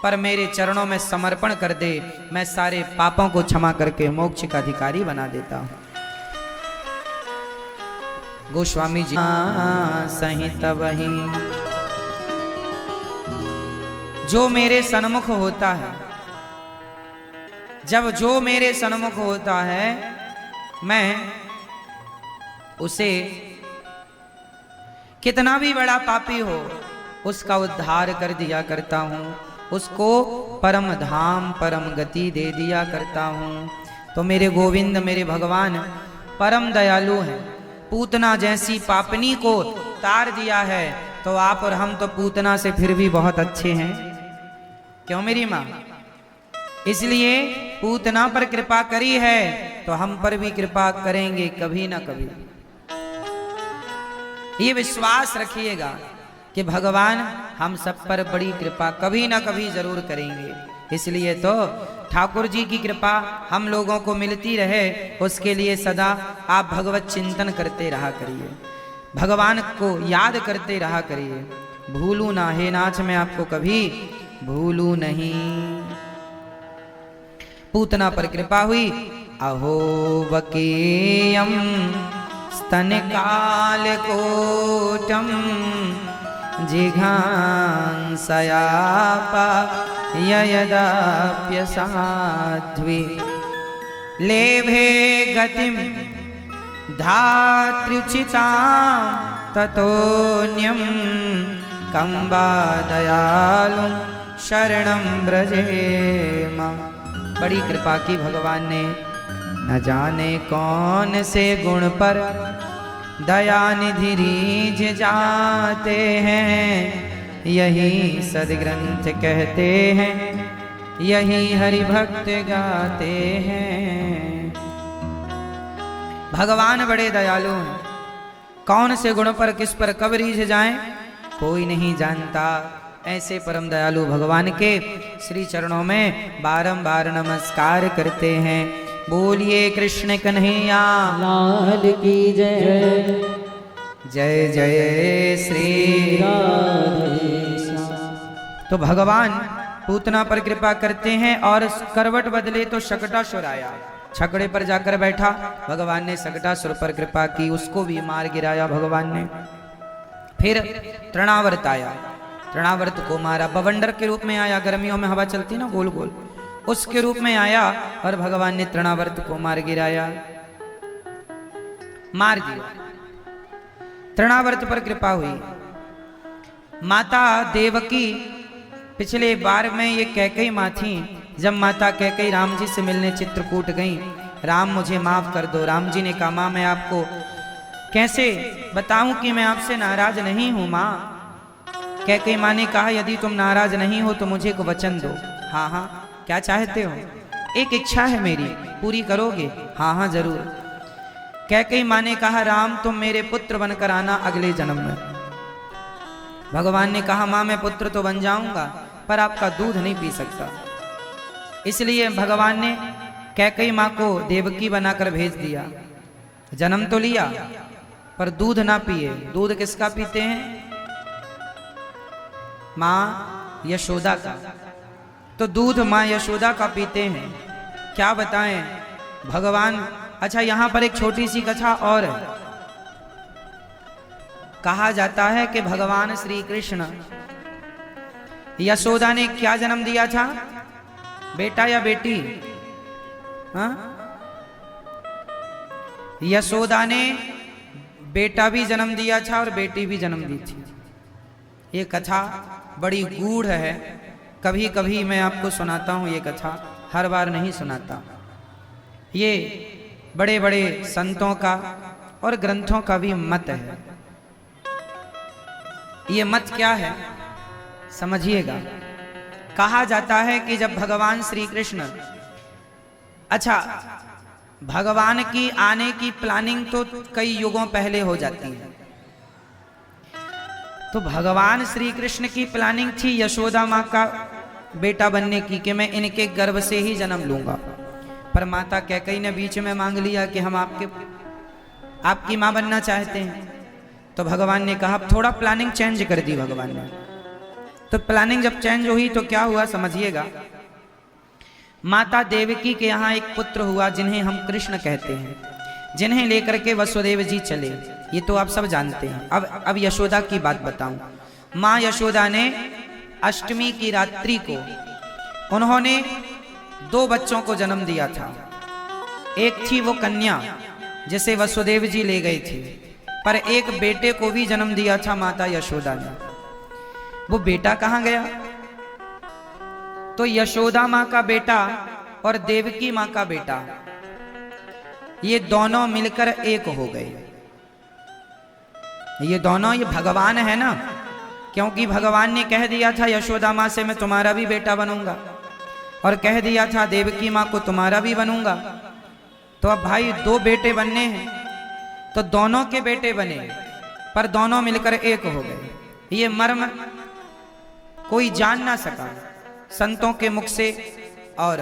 पर मेरे चरणों में समर्पण कर दे, मैं सारे पापों को क्षमा करके मोक्ष का अधिकारी बना देता हूं। गोस्वामी जी सहित वही जो मेरे सन्मुख होता है, जब जो मेरे सन्मुख होता है, मैं उसे कितना भी बड़ा पापी हो उसका उद्धार कर दिया करता हूं, उसको परम धाम परम गति दे दिया करता हूं। तो मेरे गोविंद, मेरे भगवान परम दयालु हैं। पूतना जैसी पापनी को तार दिया है, तो आप और हम तो पूतना से फिर भी बहुत अच्छे हैं, क्यों मेरी माँ? इसलिए पूतना पर कृपा करी है तो हम पर भी कृपा करेंगे कभी ना कभी। ये विश्वास रखिएगा कि भगवान हम सब पर बड़ी कृपा कभी ना कभी जरूर करेंगे। इसलिए तो ठाकुर जी की कृपा हम लोगों को मिलती रहे, उसके लिए सदा आप भगवत चिंतन करते रहा करिए, भगवान को याद करते रहा करिए। भूलू ना हे नाथ, मैं आपको कभी भूलू नहीं। पूतना पर कृपा हुई। अहो वकेयम स्तन काल कोटम जिघांसयापा यदाप्य साध्वी लेभे गतिम धात्र्युचितां ततोऽन्यं कंबा दयालु शरणं व्रजेम। बड़ी कृपा की भगवान ने, न जाने कौन से गुण पर दयानिधि रीझ जाते हैं, यही सदग्रंथ कहते हैं, यही हरि भक्त गाते हैं। भगवान बड़े दयालु हैं, कौन से गुण पर किस पर कब रीझ जाएं कोई नहीं जानता। ऐसे परम दयालु भगवान के श्री चरणों में बारंबार नमस्कार करते हैं। बोलिए कृष्ण कन्हैया लाल की जय। जय जय श्री राधे श्याम। तो भगवान पूतना पर कृपा करते हैं और करवट बदले तो शकटासुर आया, छकड़े पर जाकर बैठा। भगवान ने शकटासुर पर कृपा की, उसको भी मार गिराया भगवान ने। फिर तृणावर्त आया, तृणावर्त को मारा। बवंडर के रूप में आया, गर्मियों में हवा चलती ना गोल गोल, उसके रूप में आया और भगवान ने तृणावर्त को मार गिराया, मार दिया। तृणावर्त पर कृपा हुई। माता देवकी पिछले बार में ये कैकेयी माँ थी, जब माता कैकेयी राम जी से मिलने चित्रकूट गई, राम मुझे माफ कर दो। राम जी ने कहा माँ मैं आपको कैसे बताऊं कि मैं आपसे नाराज नहीं हूं माँ। कैकेयी माँ ने कहा यदि तुम नाराज नहीं हो तो मुझे एक वचन दो। हाँ हाँ क्या चाहते हो? एक इच्छा है मेरी, पूरी करोगे? हाँ हाँ जरूर। कैकेयी माँ ने कहा राम तुम मेरे पुत्र बनकर आना अगले जन्म में। भगवान ने कहा माँ मैं पुत्र तो बन जाऊंगा पर आपका दूध नहीं पी सकता। इसलिए भगवान ने कैकेयी माँ को देवकी बनाकर भेज दिया। जन्म तो लिया पर दूध ना पिए। दूध किसका पीते हैं? माँ यशोदा का। तो दूध माँ यशोदा का पीते हैं। क्या बताएं भगवान। अच्छा यहाँ पर एक छोटी सी कथा और है। कहा जाता है कि भगवान श्री कृष्ण यशोदा ने क्या जन्म दिया था? बेटा या बेटी? हाँ यशोदा ने बेटा भी जन्म दिया था और बेटी भी जन्म दी थी। ये कथा बड़ी गूढ़ है, कभी कभी मैं आपको सुनाता हूँ ये कथा, हर बार नहीं सुनाता। ये बड़े बड़े संतों का और ग्रंथों का भी मत है। ये मत क्या है समझिएगा। कहा जाता है कि जब भगवान श्री कृष्ण, अच्छा भगवान की आने की प्लानिंग तो कई युगों पहले हो जाती है। तो भगवान श्री कृष्ण की प्लानिंग थी यशोदा माँ का बेटा बनने की, कि मैं इनके गर्भ से ही जन्म लूंगा। पर माता कैकेयी ने बीच में मांग लिया कि हम आपकी माँ बनना चाहते हैं। तो भगवान ने कहा थोड़ा प्लानिंग चेंज कर दी भगवान ने। तो प्लानिंग जब चेंज हुई तो क्या हुआ समझिएगा। माता देवकी के यहाँ एक पुत्र हुआ जिन्हें हम कृष्ण कहते हैं, जिन्हें लेकर के वसुदेव जी चले। ये तो आप सब जानते हैं। अब यशोदा की बात बताऊं। माँ यशोदा ने अष्टमी की रात्रि को उन्होंने 2 बच्चों को जन्म दिया था। एक थी वो कन्या जिसे वसुदेव जी ले गए थे, पर एक बेटे को भी जन्म दिया था माता यशोदा ने। वो बेटा कहाँ गया? तो यशोदा माँ का बेटा और देवकी माँ का बेटा, ये दोनों मिलकर एक हो गए। ये दोनों, ये भगवान है ना, क्योंकि भगवान ने कह दिया था यशोदा माँ से मैं तुम्हारा भी बेटा बनूंगा, और कह दिया था देवकी माँ को तुम्हारा भी बनूंगा। तो अब भाई 2 बेटे बनने हैं, तो दोनों के बेटे बने पर दोनों मिलकर एक हो गए। ये मर्म कोई जान ना सका संतों के मुख से, और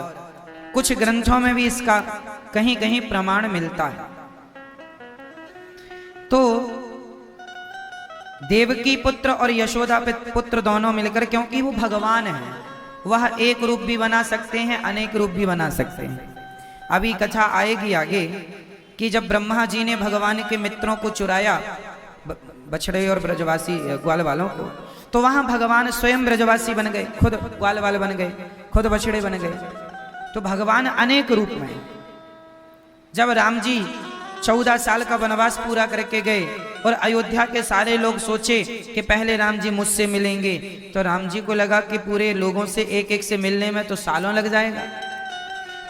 कुछ ग्रंथों में भी इसका कहीं कहीं प्रमाण मिलता है। तो देवकी पुत्र और यशोदा पुत्र दोनों मिलकर, क्योंकि वो भगवान है, वह एक रूप भी बना सकते हैं, अनेक रूप भी बना सकते हैं। अभी कथा आएगी आगे कि जब ब्रह्मा जी ने भगवान के मित्रों को चुराया, बछड़े और ब्रजवासी ग्वाल वालों को, तो वहां भगवान स्वयं ब्रजवासी बन गए, खुद ग्वाल वाले बन गए, खुद बछड़े बन गए। तो भगवान अनेक रूप में। जब राम जी 14 साल का वनवास पूरा करके गए और अयोध्या के सारे लोग सोचे कि पहले राम जी मुझसे मिलेंगे, तो राम जी को लगा कि पूरे लोगों से एक एक से मिलने में तो सालों लग जाएगा।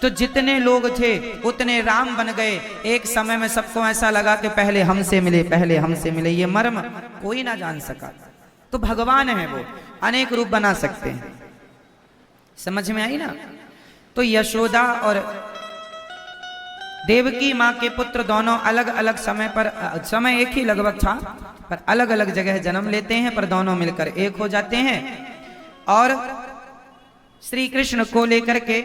तो जितने लोग थे उतने राम बन गए। एक समय में सबको ऐसा लगा कि पहले हमसे मिले, पहले हमसे मिले। ये मर्म कोई ना जान सका। तो भगवान है, वो अनेक रूप बना सकते हैं। समझ में आई ना। तो यशोदा और देवकी माँ के पुत्र दोनों अलग अलग समय पर, समय एक ही लगभग था, पर अलग अलग जगह जन्म लेते हैं, पर दोनों मिलकर एक हो जाते हैं। और श्री कृष्ण को लेकर के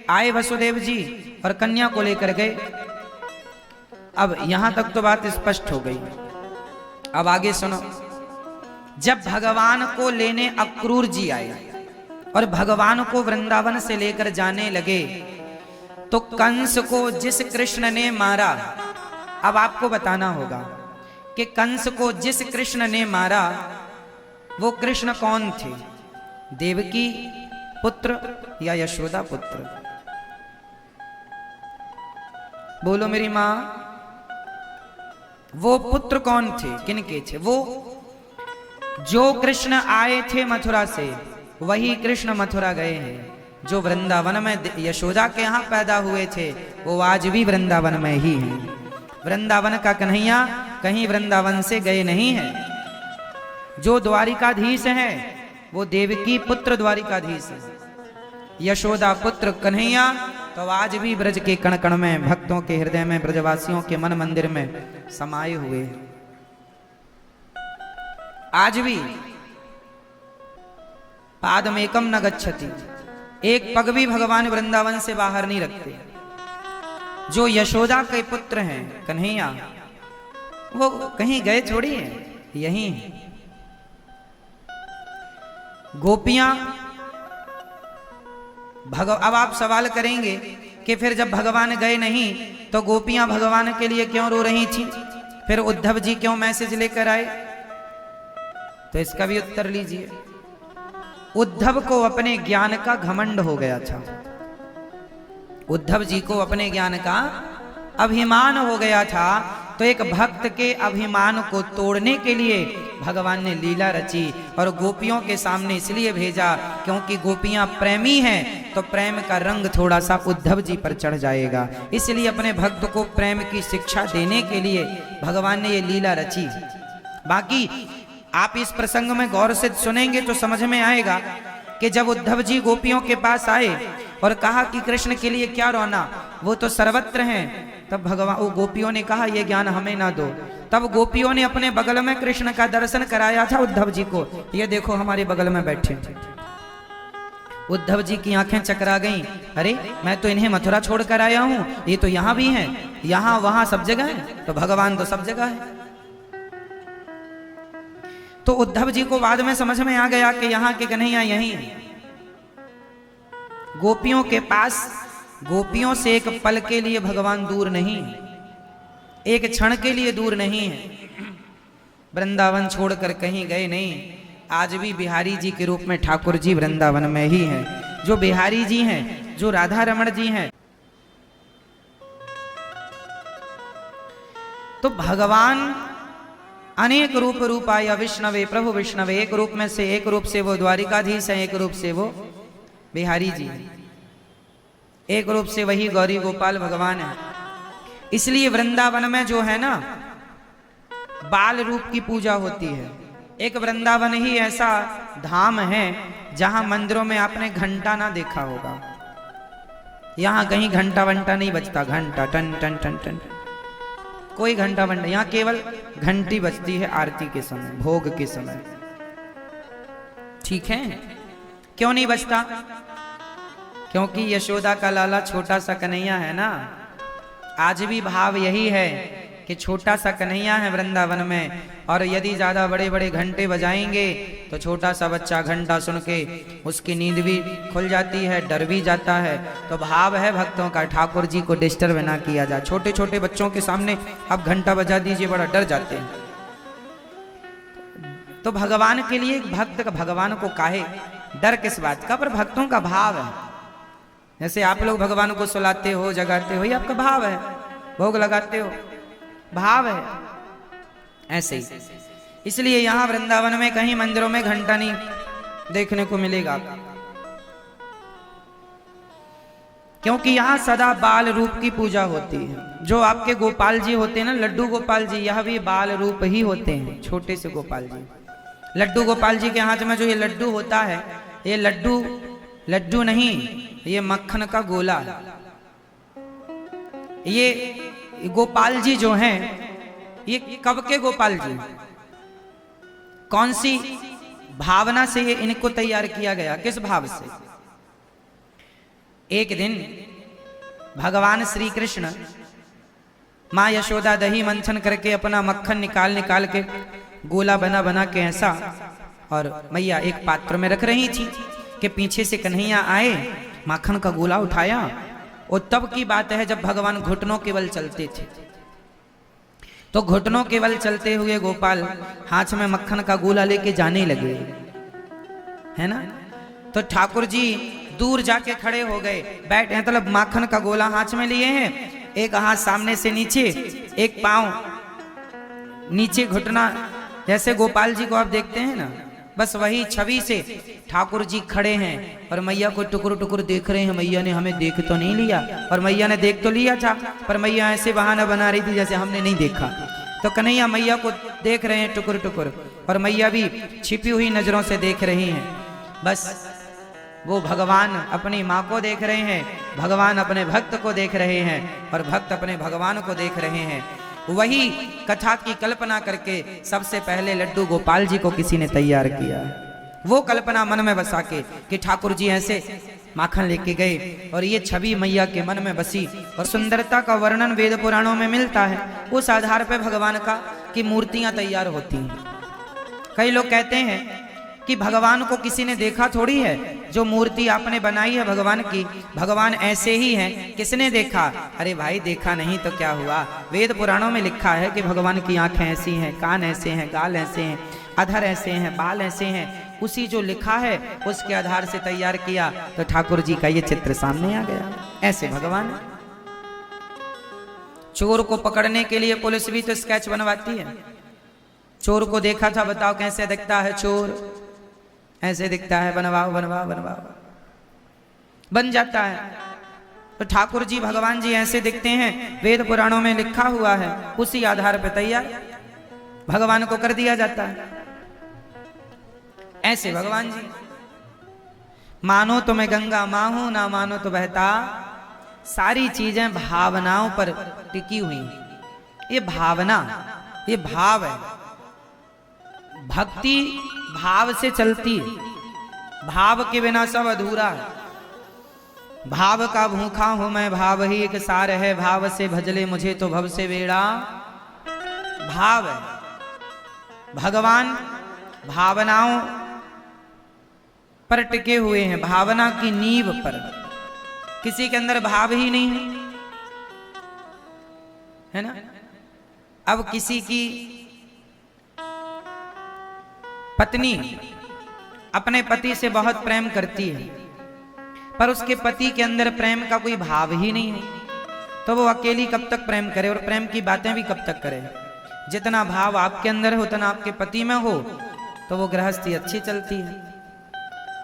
आए वसुदेव जी और कन्या को लेकर गए। अब यहां तक तो बात स्पष्ट हो गई। अब आगे सुनो। जब भगवान को लेने अक्रूर जी आए और भगवान को वृंदावन से लेकर जाने लगे, तो कंस को जिस कृष्ण ने मारा, अब आपको बताना होगा कि कंस को जिस कृष्ण ने मारा वो कृष्ण कौन थे, देवकी पुत्र या यशोदा पुत्र? बोलो मेरी मां, वो पुत्र कौन थे, किनके थे? वो जो कृष्ण आए थे मथुरा से, वही कृष्ण मथुरा गए हैं। जो वृंदावन में यशोदा के यहाँ पैदा हुए थे, वो आज भी वृंदावन में ही हैं। वृंदावन का कन्हैया कहीं वृंदावन से गए नहीं है। जो द्वारिकाधीश है वो देवकी पुत्र द्वारिकाधीश है, यशोदा पुत्र कन्हैया तो आज भी ब्रज के कण कण में, भक्तों के हृदय में, ब्रजवासियों के मन मंदिर में समाये हुए हैं। आज भी पादमेकम न गच्छति, एक पग भी भगवान वृंदावन से बाहर नहीं रखते। जो यशोदा के पुत्र हैं कन्हैया, वो कहीं गए थोड़ी हैं, यहीं हैं। गोपियां अब आप सवाल करेंगे कि फिर जब भगवान गए नहीं तो गोपियां भगवान के लिए क्यों रो रही थी, फिर उद्धव जी क्यों मैसेज लेकर आए? तो इसका भी उत्तर लीजिए। उद्धव को अपने ज्ञान का घमंड हो गया था। उद्धव जी को अपने ज्ञान का अभिमान हो गया था। तो एक भक्त के अभिमान को तोड़ने के लिए भगवान ने लीला रची और गोपियों के सामने इसलिए भेजा क्योंकि गोपियां प्रेमी हैं, तो प्रेम का रंग थोड़ा सा उद्धव जी पर चढ़ जाएगा। इसलिए अपने भक्त को प्रेम की शिक्षा देने के लिए भगवान ने ये लीला रची। बाकी आप इस प्रसंग में गौर से सुनेंगे तो समझ में आएगा कि जब उद्धव जी गोपियों के पास आए और कहा कि कृष्ण के लिए क्या रोना, वो तो सर्वत्र हैं, तब भगवान वो गोपियों ने कहा ये ज्ञान हमें ना दो। तब गोपियों ने अपने बगल में कृष्ण का दर्शन कराया था उद्धव जी को। ये देखो हमारे बगल में बैठे। उद्धव जी की आंखें चकरा गईं। अरे मैं तो इन्हें मथुरा छोड़कर आया हूं, ये तो यहाँ भी हैं, यहाँ वहां सब जगह है, तो भगवान तो सब जगह है। तो उद्धव जी को बाद में समझ में आ गया कि यहाँ के कन्हैया यही है। गोपियों के पास, गोपियों से एक पल के लिए भगवान दूर नहीं है, एक क्षण के लिए दूर नहीं है। वृंदावन छोड़कर कहीं गए नहीं। आज भी बिहारी जी के रूप में ठाकुर जी वृंदावन में ही हैं। जो बिहारी जी हैं, जो राधा रमण जी हैं, तो भगवान अनेक रूप आया विष्णवे प्रभु विष्णवे। एक रूप में से, एक रूप से वो द्वारिकाधीश है, एक रूप से वो बिहारी जी, एक रूप से वही गौरी गोपाल भगवान है। इसलिए वृंदावन में जो है ना, बाल रूप की पूजा होती है। एक वृंदावन ही ऐसा धाम है जहां मंदिरों में आपने घंटा ना देखा होगा। यहां कहीं घंटा वंटा नहीं बजता, घंटा टन टन टन टन, कोई घंटा वंटा, यहां केवल घंटी बजती है आरती के समय, भोग के समय। ठीक है, क्यों नहीं बजता? क्योंकि यशोदा का लाला छोटा सा कन्हैया है ना। आज भी भाव यही है कि छोटा सा कन्हैया है वृंदावन में, और यदि ज्यादा बड़े बड़े घंटे बजाएंगे तो छोटा सा बच्चा घंटा सुन के उसकी नींद भी खुल जाती है, डर भी जाता है। तो भाव है भक्तों का ठाकुर जी को डिस्टर्ब ना किया जाए। छोटे छोटे बच्चों के सामने आप घंटा बजा दीजिए, बड़ा डर जाते हैं। तो भगवान के लिए भक्त का, भगवान को काहे डर किस बात का, पर भक्तों का भाव है। जैसे आप लोग भगवान को सुलाते हो, जगाते हो, ये आपका भाव है, भोग लगाते हो, भाव है। ऐसे ही इसलिए यहां वृंदावन में कहीं मंदिरों में घंटा नहीं देखने को मिलेगा, क्योंकि यहां सदा बाल रूप की पूजा होती है। जो आपके गोपाल जी होते हैं ना, लड्डू गोपाल जी, यह भी बाल रूप ही होते हैं, छोटे से गोपाल जी। लड्डू गोपाल जी के हाथ में जो ये लड्डू होता है, ये लड्डू लड्डू नहीं, ये मक्खन का गोला। ये गोपाल जी जो हैं, ये कब के गोपाल जी, कौन सी भावना से ये इनको तैयार किया गया, किस भाव से? एक दिन भगवान श्री कृष्ण माँ यशोदा दही मंथन करके अपना मक्खन निकाल के गोला बना बना के ऐसा, और मैया एक पात्र में रख रही थी कि पीछे से कन्हैया आए, माखन का गोला उठाया। और तब की बात है जब भगवान घुटनों के बल चलते थे। तो घुटनों के बल चलते हुए गोपाल हाथ में मक्खन का गोला लेके जाने लगे, है ना। तो ठाकुर जी दूर जाके खड़े हो गए, बैठे हैं, मतलब माखन का गोला हाथ में लिए हैं, एक हाथ सामने से नीचे, एक पांव नीचे, घुटना, जैसे गोपाल जी को आप देखते हैं ना, बस वही छवि से ठाकुर जी खड़े हैं और मैया को टुकुर टुकुर देख रहे हैं। मैया ने हमें देख तो नहीं लिया, और मैया ने देख तो लिया था, पर मैया ऐसे बहाना बना रही थी जैसे हमने नहीं देखा। तो कन्हैया मैया को देख रहे हैं टुकुर टुकुर, और मैया भी छिपी हुई नजरों से देख रही हैं। बस वो भगवान अपनी माँ को देख रहे हैं, भगवान अपने भक्त को देख रहे हैं, और भक्त अपने भगवान को देख रहे हैं। वही कथा की कल्पना करके सबसे पहले लड्डू गोपाल जी को किसी ने तैयार किया। वो कल्पना मन में बसा के कि ठाकुर जी ऐसे माखन लेके गए, और ये छवि मैया के मन में बसी। और सुंदरता का वर्णन वेद पुराणों में मिलता है, उस आधार पर भगवान का की मूर्तियां तैयार होती हैं। कई लोग कहते हैं कि भगवान को किसी ने देखा थोड़ी है, जो मूर्ति आपने बनाई है भगवान की, भगवान ऐसे ही हैं, किसने देखा? अरे भाई देखा नहीं तो क्या हुआ, वेद पुराणों में लिखा है कि भगवान की आंखें ऐसी हैं, कान ऐसे हैं, गाल ऐसे हैं, अधर ऐसे हैं, बाल ऐसे हैं। उसी जो लिखा है उसके आधार से तैयार किया, तो ठाकुर जी का ये चित्र सामने आ गया। ऐसे भगवान है। चोर को पकड़ने के लिए पुलिस भी तो स्केच बनवाती है। चोर को देखा था, बताओ कैसे दिखता है चोर? ऐसे दिखता है, बनवाओ बनवाओ बनवाओ, बन जाता है। तो ठाकुर जी भगवान जी ऐसे दिखते हैं, वेद पुराणों में लिखा हुआ है, उसी आधार पर तैयार भगवान को कर दिया जाता है। ऐसे भगवान जी, मानो तो मैं गंगा माँ हूं, ना मानो तो बहता। सारी चीजें भावनाओं पर टिकी हुई। ये भावना, ये भाव है। भक्ति भाव से चलती है, भाव के बिना सब अधूरा है। भाव का भूखा हूं मैं, भाव ही एक सार है, भाव से भजले मुझे तो भव से बेड़ा। भाव है। भगवान भावनाओं पर टिके हुए हैं, भावना की नींव पर। किसी के अंदर भाव ही नहीं है ना। अब किसी की पत्नी अपने पति से बहुत प्रेम करती है, पर उसके पति के अंदर प्रेम का कोई भाव ही नहीं है, तो वो अकेली कब तक प्रेम करे, और प्रेम की बातें भी कब तक करे? जितना भाव आपके अंदर हो, उतना आपके पति में हो, तो वो गृहस्थी अच्छी चलती है।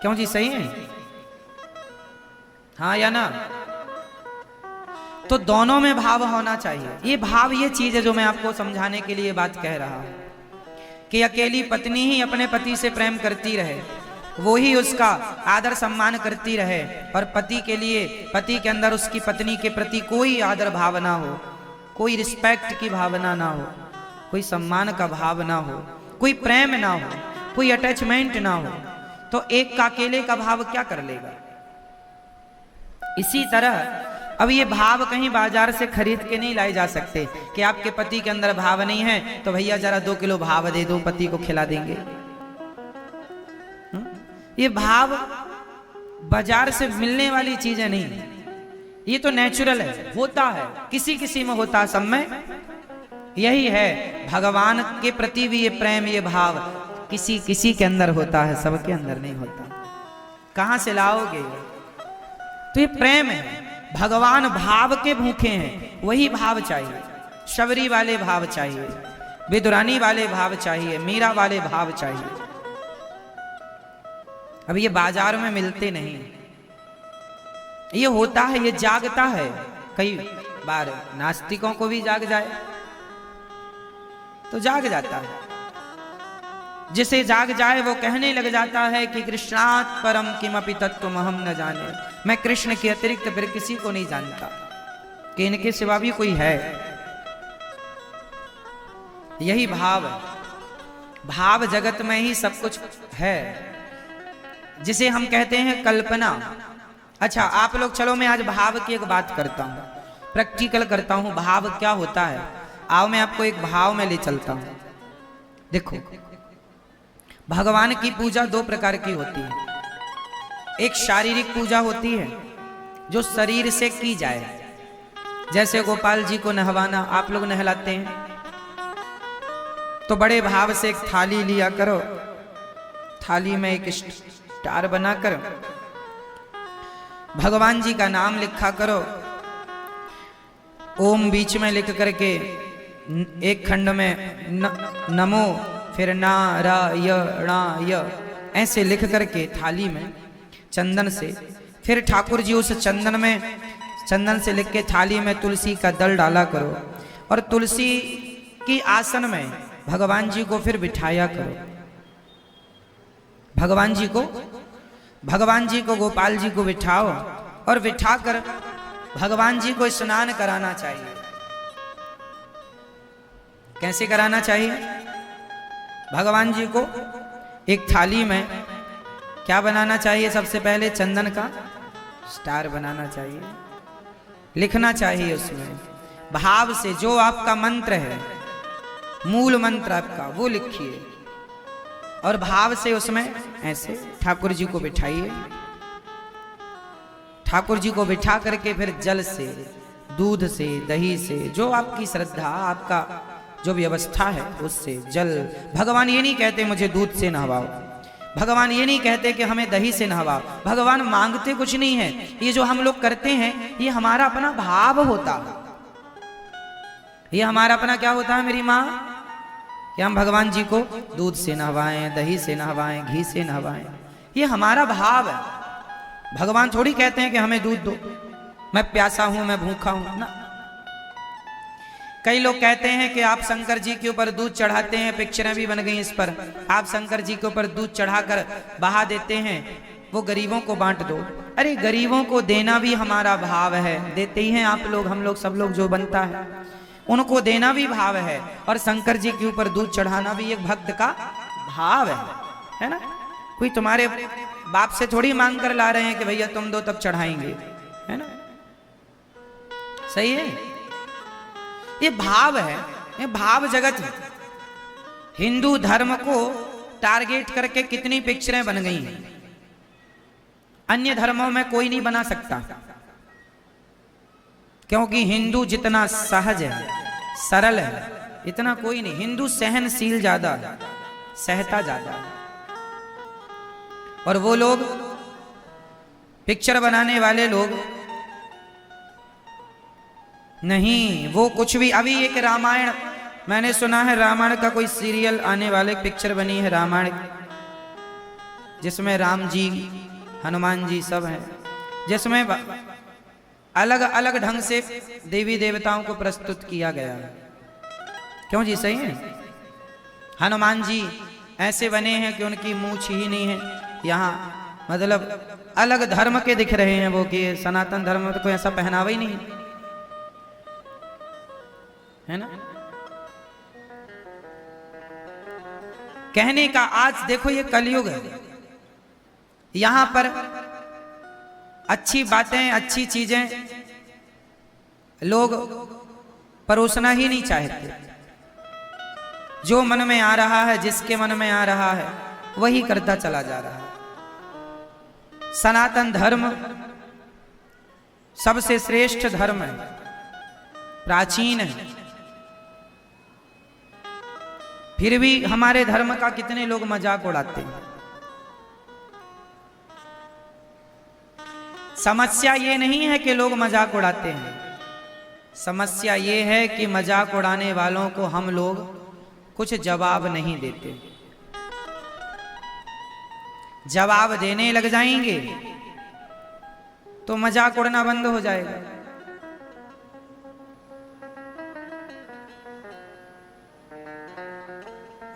क्यों जी, सही है? हाँ या ना? तो दोनों में भाव होना चाहिए। ये भाव, ये चीज है जो मैं आपको समझाने के लिए बात कह रहा हूं, कि अकेली पत्नी ही अपने पति से प्रेम करती रहे, वो ही उसका आदर सम्मान करती रहे, और पति के लिए, पति के अंदर उसकी पत्नी के प्रति कोई आदर भावना हो, कोई रिस्पेक्ट की भावना ना हो, कोई सम्मान का भाव ना हो, कोई प्रेम ना हो, कोई अटैचमेंट ना हो, तो एक का अकेले का भाव क्या कर लेगा? इसी तरह अब ये भाव कहीं बाजार से खरीद के नहीं लाए जा सकते कि आपके पति के अंदर भाव नहीं है तो भैया जरा 2 किलो भाव दे दो, पति को खिला देंगे। ये भाव बाजार से मिलने वाली चीजें नहीं है, ये तो नेचुरल है, होता है, किसी किसी में होता है, सब में यही है। भगवान के प्रति भी ये प्रेम, ये भाव किसी किसी के अंदर होता है, सबके अंदर नहीं होता। कहां से लाओगे? तो ये प्रेम है। भगवान भाव के भूखे हैं, वही भाव चाहिए। शबरी वाले भाव चाहिए, विदुरानी वाले भाव चाहिए, मीरा वाले भाव चाहिए। अब ये बाजार में मिलते नहीं, ये होता है, ये जागता है। कई बार नास्तिकों को भी जाग जाए तो जाग जाता है, जिसे जाग जाए वो कहने लग जाता है कि कृष्णात् परम किमपि तत्त्वम हम न जाने, मैं कृष्ण के अतिरिक्त फिर किसी को नहीं जानता, कि इनके सिवा भी कोई है। यही भाव है, भाव जगत में ही सब कुछ है, जिसे हम कहते हैं कल्पना। अच्छा आप लोग चलो, मैं आज भाव की एक बात करता हूं, प्रैक्टिकल करता हूं, भाव क्या होता है। आओ मैं आपको एक भाव में ले चलता हूं। देखो, भगवान की पूजा दो प्रकार की होती है। एक शारीरिक पूजा होती है जो शरीर से की जाए, जैसे गोपाल जी को नहवाना, आप लोग नहलाते हैं तो बड़े भाव से एक थाली लिया करो, थाली में एक स्टार बनाकर भगवान जी का नाम लिखा करो, ओम बीच में लिख करके एक खंड में नमो, फिर नारायणाय ऐसे लिख करके थाली में चंदन से, फिर ठाकुर जी उस चंदन से लिख के थाली में तुलसी का दल डाला करो, और तुलसी की आसन में भगवान जी को फिर बिठाया करो। भगवान जी को गोपाल जी को बिठाओ, और बिठाकर भगवान जी को स्नान कराना चाहिए। कैसे कराना चाहिए? भगवान जी को एक थाली में क्या बनाना चाहिए? सबसे पहले चंदन का स्टार बनाना चाहिए, लिखना चाहिए उसमें भाव से, जो आपका मंत्र है, मूल मंत्र आपका, वो लिखिए, और भाव से उसमें ऐसे ठाकुर जी को बिठाइए। ठाकुर जी को बिठा करके फिर जल से, दूध से, दही से, जो आपकी श्रद्धा, आपका जो व्यवस्था है उससे जल। भगवान ये नहीं कहते मुझे दूध से नहवाओ, भगवान ये नहीं कहते कि हमें दही से नहवाओ, भगवान मांगते कुछ नहीं है। ये जो हम लोग करते हैं ये हमारा अपना भाव होता है, ये हमारा अपना क्या होता है मेरी माँ, कि हम भगवान जी को दूध से नहवाएं, दही से नहवाएं, घी से नहवाएं, ये हमारा भाव है। भगवान थोड़ी कहते हैं कि हमें दूध दो, मैं प्यासा हूं, मैं भूखा हूं ना। कई लोग कहते हैं कि आप शंकर जी के ऊपर दूध चढ़ाते हैं, पिक्चरें भी बन गई इस पर, आप शंकर जी के ऊपर दूध चढ़ाकर बहा देते हैं, वो गरीबों को बांट दो। अरे गरीबों को देना भी हमारा भाव है, देते ही हैं आप लोग, हम लोग, सब लोग, जो बनता है उनको देना भी भाव है, और शंकर जी के ऊपर दूध चढ़ाना भी एक भक्त का भाव है ना। कोई तुम्हारे बाप से थोड़ी मांग कर ला रहे हैं कि भैया तुम दो तब चढ़ाएंगे, है ना। सही है, ये भाव है, ये भाव जगत है। हिंदू धर्म को टारगेट करके कितनी पिक्चरें बन गई हैं, अन्य धर्मों में कोई नहीं बना सकता, क्योंकि हिंदू जितना सहज है, सरल है, इतना कोई नहीं। हिंदू सहनशील ज्यादा, सहता ज्यादा, और वो लोग पिक्चर बनाने वाले लोग नहीं, वो कुछ भी। अभी एक रामायण मैंने सुना है, रामायण का कोई सीरियल आने वाले, पिक्चर बनी है रामायण, जिसमें राम जी, हनुमान जी सब हैं, जिसमें अलग अलग ढंग से देवी देवताओं को प्रस्तुत किया गया है। क्यों जी? सही है। हनुमान जी ऐसे बने हैं कि उनकी मूंछ ही नहीं है, यहाँ मतलब अलग धर्म के दिख रहे हैं वो, कि सनातन धर्म में तो कोई ऐसा पहनावा ही नहीं है ना। कहने का आज देखो ये कलयुग है, यहां पर अच्छी बातें, अच्छी चीजें लोग परोसना ही नहीं चाहते। जो मन में आ रहा है, जिसके मन में आ रहा है, वही करता चला जा रहा है। सनातन धर्म सबसे श्रेष्ठ धर्म है, प्राचीन है, फिर भी हमारे धर्म का कितने लोग मजाक उड़ाते हैं। समस्या ये नहीं है कि लोग मजाक उड़ाते हैं, समस्या ये है कि मजाक उड़ाने वालों को हम लोग कुछ जवाब नहीं देते। जवाब देने लग जाएंगे तो मजाक उड़ना बंद हो जाएगा।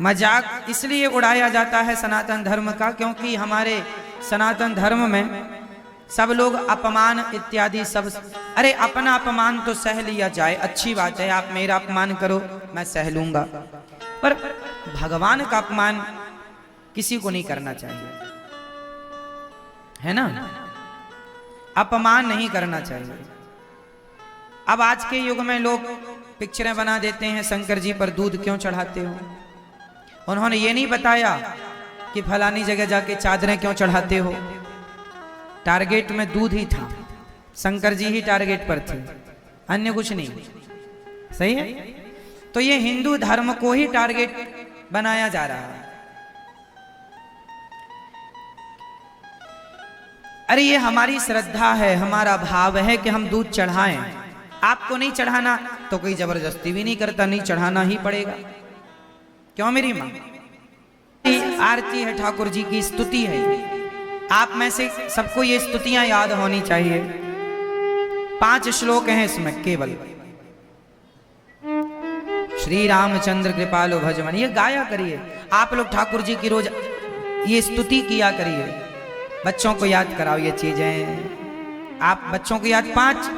मजाक इसलिए उड़ाया जाता है सनातन धर्म का, क्योंकि हमारे सनातन धर्म में सब लोग अपमान इत्यादि सब, अरे अपना अपमान तो सह लिया जाए, अच्छी बात है, आप मेरा अपमान करो मैं सह लूंगा, पर भगवान का अपमान किसी को नहीं करना चाहिए, है ना, अपमान नहीं करना चाहिए। अब आज के युग में लोग पिक्चरें बना देते हैं, शंकर जी पर दूध क्यों चढ़ाते हो, उन्होंने ये नहीं बताया कि फलानी जगह जाके चादरें क्यों चढ़ाते हो, टारगेट में दूध ही था, शंकर जी ही टारगेट पर थे, अन्य कुछ नहीं, सही है। तो ये हिंदू धर्म को ही टारगेट बनाया जा रहा है। अरे ये हमारी श्रद्धा है, हमारा भाव है कि हम दूध चढ़ाएं, आपको नहीं चढ़ाना तो कोई जबरदस्ती भी नहीं करता, नहीं चढ़ाना ही पड़ेगा। क्यों मेरी मां, आरती है, ठाकुर जी की स्तुति है, आप में से सबको ये स्तुतियां याद होनी चाहिए। 5 श्लोक हैं इसमें केवल, श्री रामचंद्र कृपालो भजमन, ये गाया करिए आप लोग, ठाकुर जी की रोज ये स्तुति किया करिए, बच्चों को याद कराओ ये चीजें, आप बच्चों को याद 5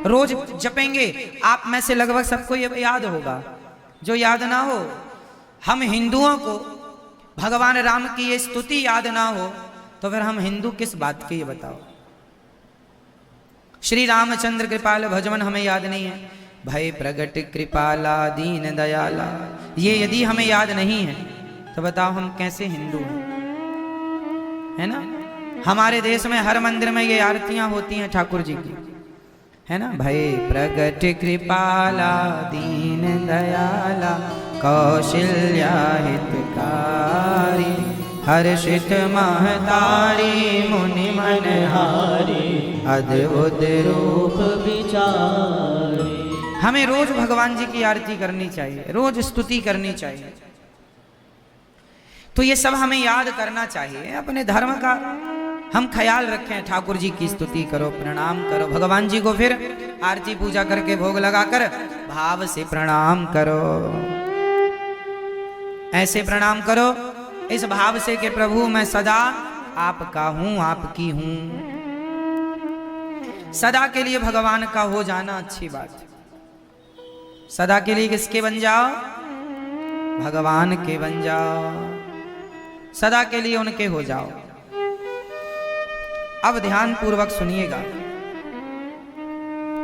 रोज जपेंगे, आप में से लगभग सबको ये याद होगा। जो याद ना हो, हम हिंदुओं को भगवान राम की ये स्तुति याद ना हो तो फिर हम हिंदू किस बात के, ये बताओ। श्री रामचंद्र कृपाल भजमन हमें याद नहीं है, भय प्रगट कृपाला दीन दयाला, ये यदि हमें याद नहीं है तो बताओ हम कैसे हिंदू हैं, है ना। हमारे देश में हर मंदिर में ये आरतियां होती हैं ठाकुर जी की, है ना, भय प्रगट कृपाला दीन दयाला कौशल्या हितकारी हर्षित महतारी मुनि मनहारी अद्भुत रूप विचारी। हमें रोज भगवान जी की आरती करनी चाहिए, रोज स्तुति करनी चाहिए, तो ये सब हमें याद करना चाहिए। अपने धर्म का हम ख्याल रखें, ठाकुर जी की स्तुति करो, प्रणाम करो भगवान जी को, फिर आरती पूजा करके भोग लगाकर भाव से प्रणाम करो, ऐसे प्रणाम करो इस भाव से कि प्रभु मैं सदा आपका हूं, आपकी हूं। सदा के लिए भगवान का हो जाना अच्छी बात है, सदा के लिए किसके बन जाओ, भगवान के बन जाओ, सदा के लिए उनके हो जाओ। अब ध्यान पूर्वक सुनिएगा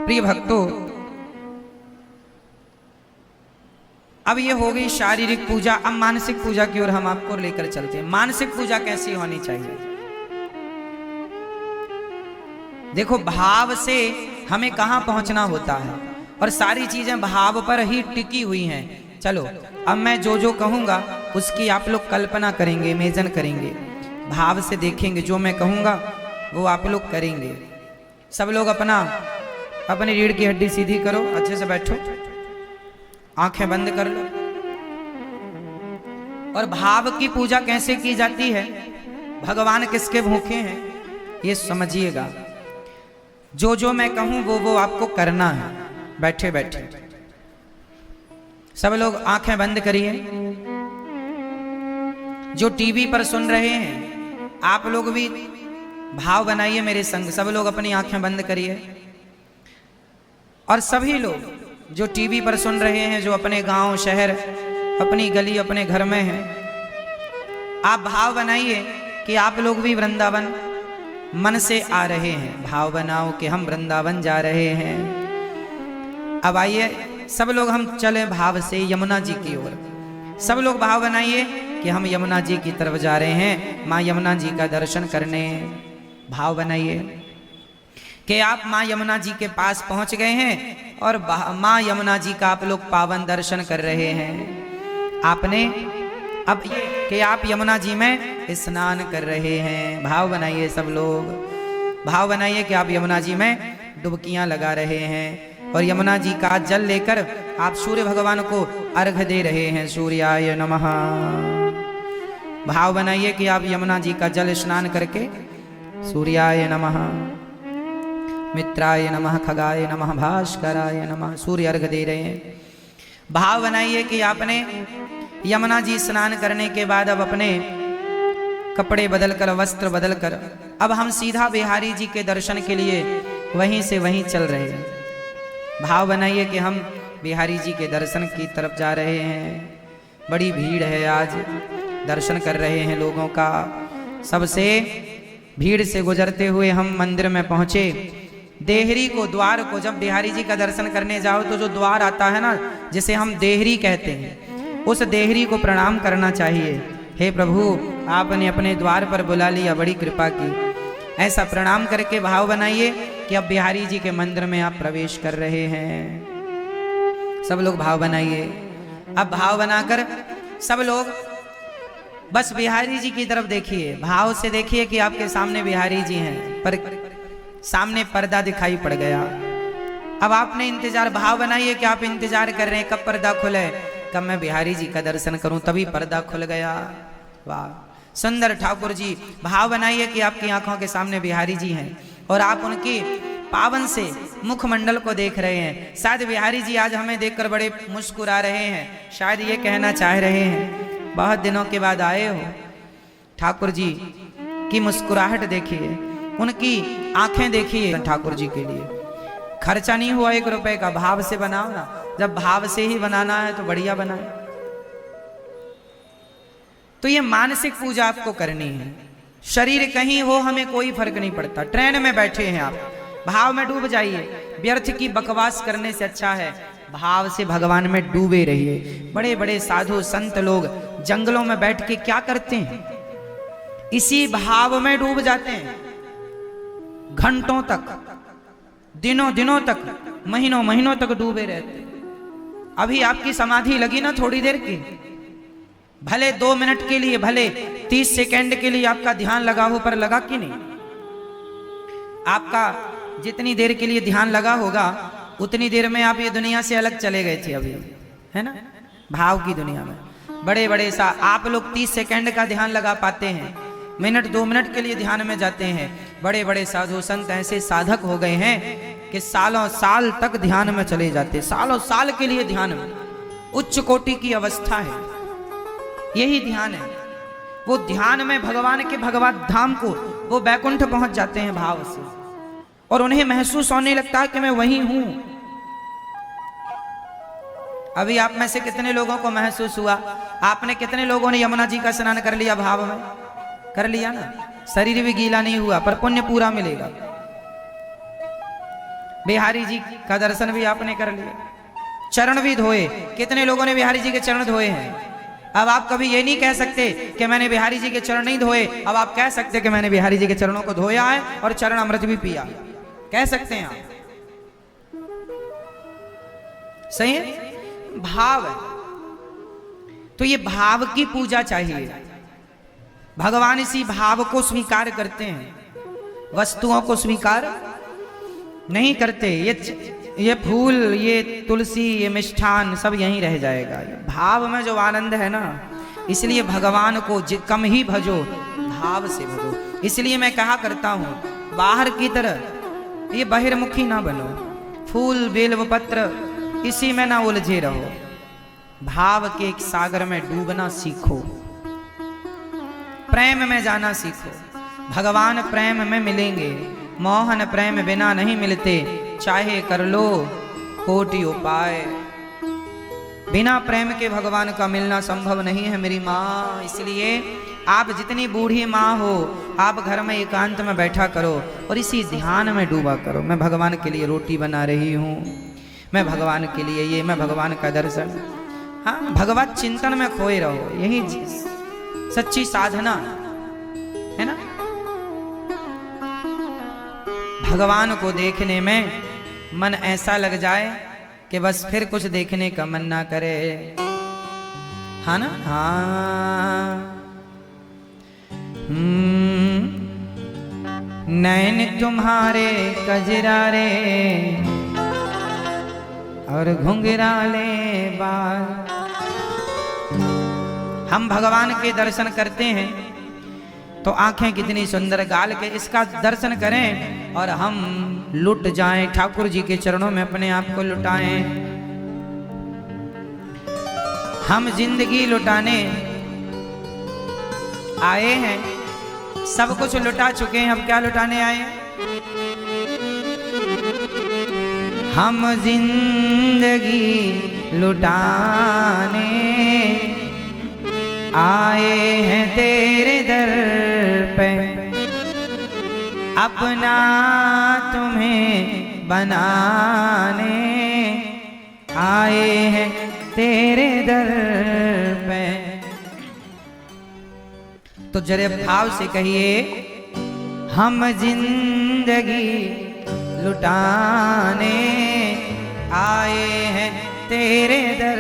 प्रिय भक्तों, अब ये हो गई शारीरिक पूजा, अब मानसिक पूजा की ओर हम आपको लेकर चलते हैं। मानसिक पूजा कैसी होनी चाहिए, देखो भाव से हमें कहां पहुंचना होता है, और सारी चीजें भाव पर ही टिकी हुई हैं। चलो अब मैं जो जो कहूंगा उसकी आप लोग कल्पना करेंगे, इमेजिन करेंगे, भाव से देखेंगे, जो मैं कहूंगा वो आप लोग करेंगे। सब लोग अपनी रीढ़ की हड्डी सीधी करो, अच्छे से बैठो, आंखें बंद कर लो, और भाव की पूजा कैसे की जाती है, भगवान किसके भूखे हैं ये समझिएगा। जो जो मैं कहूं वो आपको करना है, बैठे बैठे सब लोग आंखें बंद करिए। जो टीवी पर सुन रहे हैं आप लोग भी भाव बनाइए मेरे संग, सब लोग अपनी आंखें बंद करिए, और सभी लोग जो टीवी पर सुन रहे हैं, जो अपने गांव शहर अपनी गली अपने घर में हैं, आप भाव बनाइए कि आप लोग भी वृंदावन मन से आ रहे हैं, भाव बनाओ कि हम वृंदावन जा रहे हैं। अब आइए सब लोग हम चले भाव से यमुना जी की ओर, सब लोग भाव बनाइए कि हम यमुना जी की तरफ जा रहे हैं, माँ यमुना जी का दर्शन करने। भाव बनाइए कि आप माँ यमुना जी के पास पहुंच गए हैं और माँ यमुना जी का आप लोग पावन दर्शन कर रहे हैं। आपने अब ये कि आप यमुना जी में स्नान कर रहे हैं, भाव बनाइए सब लोग, भाव बनाइए कि आप यमुना जी में डुबकियां लगा रहे हैं और यमुना जी का जल लेकर आप सूर्य भगवान को अर्घ दे रहे हैं, सूर्याय नमः। भाव बनाइए कि आप यमुना जी का जल स्नान करके सूर्याय नमः, मित्राय नमः, खगाय नमः, भास्कराय नमः सूर्य अर्घ दे रहे हैं। भाव बनाइए कि आपने यमुना जी स्नान करने के बाद अब अपने कपड़े बदलकर, वस्त्र बदलकर अब हम सीधा बिहारी जी के दर्शन के लिए वहीं से वहीं चल रहे हैं। भाव बनाइए कि हम बिहारी जी के दर्शन की तरफ जा रहे हैं। बड़ी भीड़ है, आज दर्शन कर रहे हैं लोगों का। सबसे भीड़ से गुजरते हुए हम मंदिर में पहुंचे। देहरी को, द्वार को, जब बिहारी जी का दर्शन करने जाओ तो जो द्वार आता है ना, जिसे हम देहरी कहते हैं, उस देहरी को प्रणाम करना चाहिए। हे प्रभु, आपने अपने द्वार पर बुला लिया, बड़ी कृपा की। ऐसा प्रणाम करके भाव बनाइए कि अब बिहारी जी के मंदिर में आप प्रवेश कर रहे हैं। सब लोग भाव बनाइए। अब भाव बनाकर सब लोग बस बिहारी जी की तरफ देखिए, भाव से देखिए कि आपके सामने बिहारी जी हैं, पर सामने पर्दा दिखाई पड़ गया। अब आपने इंतजार, भाव बनाइए कि आप इंतजार कर रहे हैं कब पर्दा खुले, कब मैं बिहारी जी का दर्शन करूं, तभी पर्दा खुल गया। वाह, सुंदर ठाकुर जी। भाव बनाइए कि आपकी आंखों के सामने बिहारी जी हैं और आप उनकी पावन से मुखमंडल को देख रहे हैं। शायद बिहारी जी आज हमें देखकर बड़े मुस्कुरा रहे हैं, शायद ये कहना चाह रहे हैं, बहुत दिनों के बाद आए हो। ठाकुर जी की मुस्कुराहट देखिए, उनकी आंखें देखिए। ठाकुर जी के लिए खर्चा नहीं हुआ 1 रुपए का, भाव से बनाओ ना। जब भाव से ही बनाना है तो बढ़िया बनाए। तो ये मानसिक पूजा आपको करनी है। शरीर कहीं हो, हमें कोई फर्क नहीं पड़ता। ट्रेन में बैठे हैं आप, भाव में डूब जाइए। व्यर्थ की बकवास करने से अच्छा है भाव से भगवान में डूबे रहिए। बड़े बड़े साधु संत लोग जंगलों में बैठ के क्या करते हैं, इसी भाव में डूब जाते हैं। घंटों तक, दिनों दिनों तक, महीनों महीनों तक डूबे रहते हैं। अभी आपकी समाधि लगी ना थोड़ी देर की, भले 2 मिनट के लिए, भले 30 सेकंड के लिए आपका ध्यान लगा हो, पर लगा कि नहीं? आपका जितनी देर के लिए ध्यान लगा होगा उतनी देर में आप ये दुनिया से अलग चले गए थे अभी, है ना? भाव की दुनिया में बड़े बड़े सा आप लोग 30 सेकंड का ध्यान लगा पाते हैं, मिनट 2 मिनट के लिए ध्यान में जाते हैं। बड़े बड़े साधु संत ऐसे साधक हो गए हैं कि सालों साल तक ध्यान में चले जाते, सालों साल के लिए ध्यान में। उच्च कोटि की अवस्था है, यही ध्यान है। वो ध्यान में भगवान के भगवत धाम को, वो बैकुंठ पहुंच जाते हैं भाव से, और उन्हें महसूस होने लगता है कि मैं वही हूं। अभी आप में से कितने लोगों को महसूस हुआ? आपने कितने लोगों ने यमुना जी का स्नान कर लिया? भाव में कर लिया ना, शरीर भी गीला नहीं हुआ, पर पुण्य पूरा मिलेगा। बिहारी जी का दर्शन भी आपने कर लिया, चरण भी धोए। कितने लोगों ने बिहारी जी के चरण धोए हैं? अब आप कभी ये नहीं कह सकते कि मैंने बिहारी जी के चरण नहीं धोए। अब आप कह सकते कि मैंने बिहारी जी के चरणों को धोया है और चरण अमृत भी पिया, कह सकते हैं आप। सही है, भाव है। तो ये भाव की पूजा चाहिए। भगवान इसी भाव को स्वीकार करते हैं, वस्तुओं को स्वीकार नहीं करते। ये फूल, ये तुलसी, ये मिष्ठान सब यहीं रह जाएगा। भाव में जो आनंद है ना, इसलिए भगवान को कम ही भजो, भाव से भजो। इसलिए मैं कहा करता हूं, बाहर की तरह ये बहिर्मुखी ना बनो। फूल बेल पत्र इसी में ना उलझे रहो, भाव के एक सागर में डूबना सीखो, प्रेम में जाना सीखो। भगवान प्रेम में मिलेंगे, मोहन प्रेम बिना नहीं मिलते, चाहे कर लो कोटि उपाय। बिना प्रेम के भगवान का मिलना संभव नहीं है मेरी माँ। इसलिए आप जितनी बूढ़ी माँ हो, आप घर में एकांत में बैठा करो और इसी ध्यान में डूबा करो। मैं भगवान के लिए रोटी बना रही हूँ, मैं भगवान के लिए ये, मैं भगवान का दर्शन। हाँ, भगवत चिंतन में खोए रहो, यही सच्ची साधना है ना। भगवान को देखने में मन ऐसा लग जाए कि बस फिर कुछ देखने का मन ना करे, हाँ ना। हाँ, नैन तुम्हारे कजरारे और घुंघराले बाल। हम भगवान के दर्शन करते हैं तो आंखें कितनी सुंदर गाल के इसका दर्शन करें और हम लुट जाएं, ठाकुर जी के चरणों में अपने आप को लुटाएं। हम जिंदगी लुटाने आए हैं, सब कुछ लुटा चुके हैं, अब क्या लुटाने आए हैं? हम जिंदगी लुटाने आए हैं तेरे दर पे, अपना तुम्हें बनाने आए हैं तेरे दर पे। तो जरा भाव से कहिए, हम जिंदगी लुटाने आए हैं तेरे दर।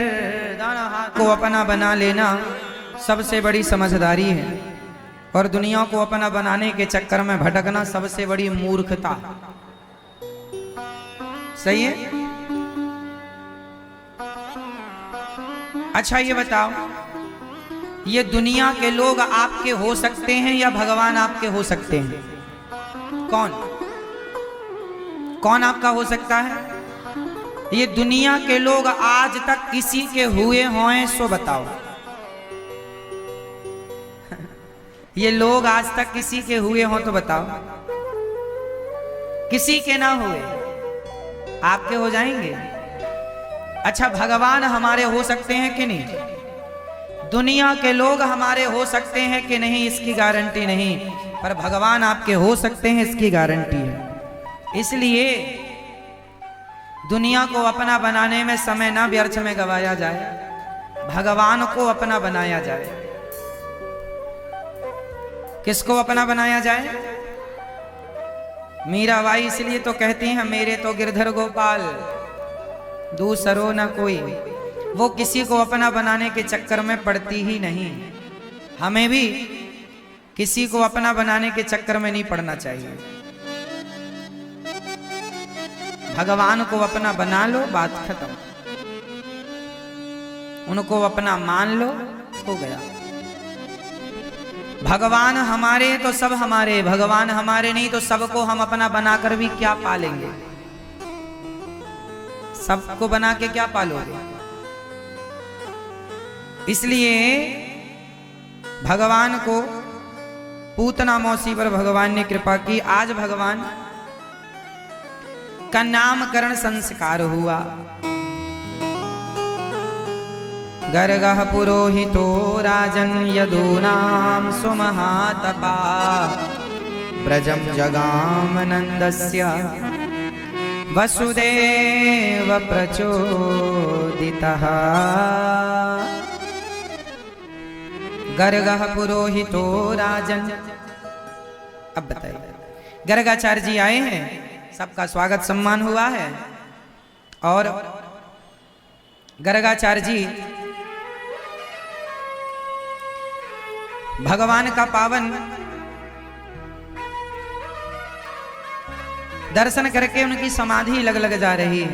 दोनों हाथ को अपना बना लेना सबसे बड़ी समझदारी है, और दुनिया को अपना बनाने के चक्कर में भटकना सबसे बड़ी मूर्खता। सही है? अच्छा ये बताओ, ये दुनिया के लोग आपके हो सकते हैं या भगवान आपके हो सकते हैं? कौन आपका हो सकता है? ये दुनिया के लोग आज तक किसी के हुए हों सो बताओ। ये लोग आज तक किसी के हुए हों तो बताओ। किसी के ना हुए, आपके हो जाएंगे? अच्छा, भगवान हमारे हो सकते हैं कि नहीं? दुनिया के लोग हमारे हो सकते हैं कि नहीं इसकी गारंटी नहीं, पर भगवान आपके हो सकते हैं इसकी गारंटी है। इसलिए दुनिया को अपना बनाने में समय ना व्यर्थ में गवाया जाए, भगवान को अपना बनाया जाए। किसको अपना बनाया जाए? मीराबाई इसलिए तो कहती हैं, मेरे तो गिरधर गोपाल दूसरो न कोई। वो किसी को अपना बनाने के चक्कर में पड़ती ही नहीं। हमें भी किसी को अपना बनाने के चक्कर में नहीं पड़ना चाहिए। भगवान को अपना बना लो, बात खत्म। उनको अपना मान लो, हो गया। भगवान हमारे तो सब हमारे, भगवान हमारे नहीं तो सबको हम अपना बनाकर भी क्या पालेंगे? सबको बना के क्या पालोगे? इसलिए भगवान को, पूतना मौसी पर भगवान ने कृपा की। आज भगवान का नामकरण संस्कार हुआ। गर्गः पुरोहितो राजन् यदूनां सुमहातपा, ब्रजं जगामनन्दस्य वसुदेव प्रचोदितः। गर्गः पुरोहितो राजन्। अब बताइए, गर्गाचार्य जी आए हैं, सबका स्वागत सम्मान हुआ है, और गर्गाचार्य जी भगवान का पावन दर्शन करके उनकी समाधि लग जा रही है।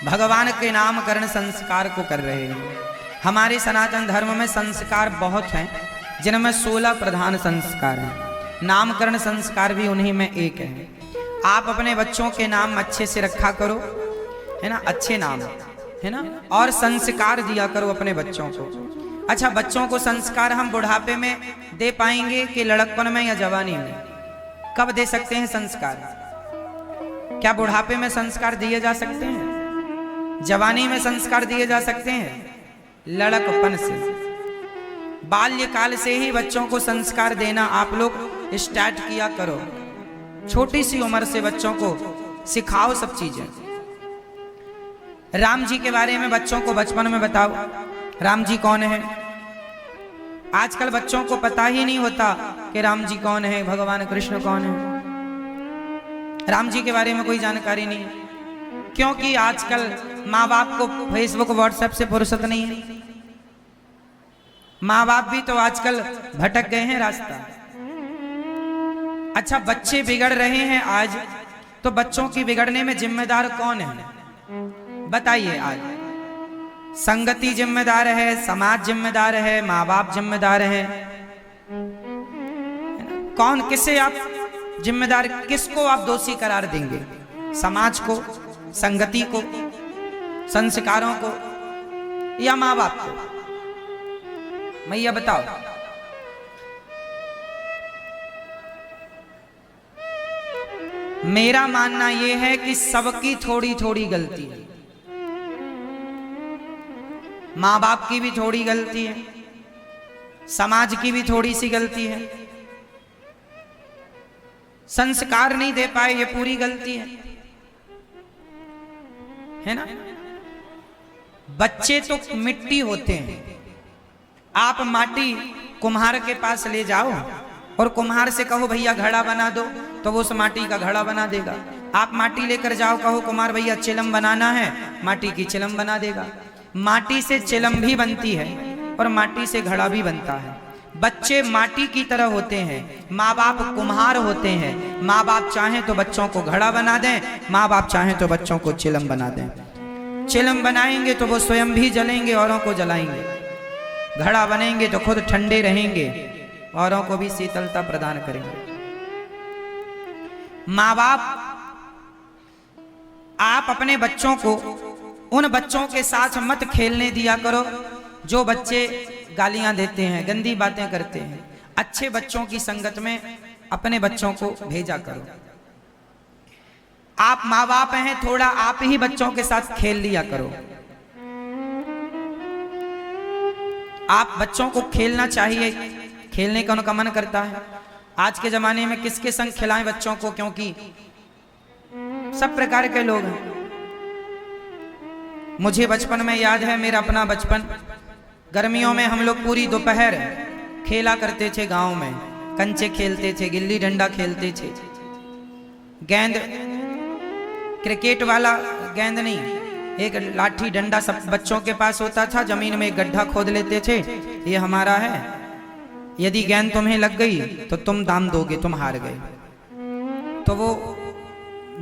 भगवान के नामकरण संस्कार को कर रहे हैं। हमारे सनातन धर्म में संस्कार बहुत हैं, जिनमें 16 प्रधान संस्कार हैं। नामकरण संस्कार भी उन्हीं में एक है। आप अपने बच्चों के नाम अच्छे से रखा करो, है ना, अच्छे नाम, है ना, और संस्कार दिया करो अपने बच्चों को। अच्छा, बच्चों को संस्कार हम बुढ़ापे में दे पाएंगे कि लड़कपन में या जवानी में? कब दे सकते हैं संस्कार? क्या बुढ़ापे में संस्कार दिए जा सकते हैं? जवानी में संस्कार दिए जा सकते हैं? लड़कपन से, बाल्यकाल से ही बच्चों को संस्कार देना आप लोग स्टार्ट किया करो। छोटी सी उम्र से बच्चों को सिखाओ सब चीजें। राम जी के बारे में बच्चों को बचपन में बताओ, राम जी कौन है। आजकल बच्चों को पता ही नहीं होता कि राम जी कौन है, भगवान कृष्ण कौन है। राम जी के बारे में कोई जानकारी नहीं, क्योंकि आजकल माँ बाप को फेसबुक व्हाट्सएप से फुर्सत नहीं है। माँ बाप भी तो आजकल भटक गए हैं रास्ता। अच्छा, बच्चे बिगड़ रहे हैं आज, तो बच्चों की बिगड़ने में जिम्मेदार कौन है बताइए? आज संगति जिम्मेदार है, समाज जिम्मेदार है, माँ बाप जिम्मेदार है। कौन, किसे आप जिम्मेदार, किसको आप दोषी करार देंगे? समाज को, संगति को, संस्कारों को, या माँ बाप को? मैया बताओ, मेरा मानना यह है कि सबकी थोड़ी थोड़ी गलती है। मां बाप की भी थोड़ी गलती है, समाज की भी थोड़ी सी गलती है, संस्कार नहीं दे पाए ये पूरी गलती है ना। बच्चे तो मिट्टी होते हैं, आप माटी कुम्हार के पास ले जाओ और कुम्हार से कहो भैया घड़ा बना दो, तो वो उस माटी का घड़ा बना देगा। आप माटी लेकर जाओ, कहो कुम्हार भैया चिलम बनाना है, माटी की चिलम बना देगा। माटी से चिलम भी बनती है और माटी से घड़ा भी बनता है। बच्चे माटी की तरह होते हैं, माँ बाप कुम्हार होते हैं। माँ बाप चाहें तो बच्चों को घड़ा बना दें, माँ बाप चाहें तो बच्चों को चिलम बना दें। चिलम बनाएंगे तो वो स्वयं भी जलेंगे, औरों को जलाएंगे। घड़ा बनेंगे तो खुद ठंडे रहेंगे, औरों को भी शीतलता प्रदान करेंगे। माँ बाप, आप अपने बच्चों को उन बच्चों के साथ मत खेलने दिया करो जो बच्चे गालियां देते हैं, गंदी बातें करते हैं। अच्छे बच्चों की संगत में अपने बच्चों को भेजा करो। आप माँ बाप हैं, थोड़ा आप ही बच्चों के साथ खेल लिया करो। आप बच्चों को खेलना चाहिए, खेलने का उनका मन करता है। आज के जमाने में किसके संग खिलाएं बच्चों को, क्योंकि सब प्रकार के लोग हैं। मुझे बचपन में याद है, मेरा अपना बचपन, गर्मियों में हम लोग पूरी दोपहर खेला करते थे गांव में। कंचे खेलते थे, गिल्ली डंडा खेलते थे, गेंद, क्रिकेट वाला गेंद नहीं, एक लाठी डंडा सब बच्चों के पास होता था। जमीन में एक गड्ढा खोद लेते थे, ये हमारा है, यदि गेंद तुम्हें लग गई तो तुम दाम दोगे, तुम हार गए। तो वो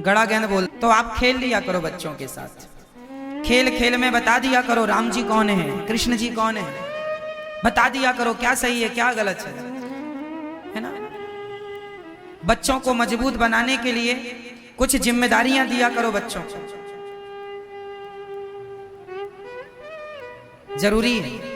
गड़ा गेंद बोल, तो आप खेल लिया करो बच्चों के साथ। खेल खेल में बता दिया करो राम जी कौन है, कृष्ण जी कौन है, बता दिया करो क्या सही है क्या गलत है ना। बच्चों को मजबूत बनाने के लिए कुछ जिम्मेदारियां दिया करो बच्चों को, जरूरी है।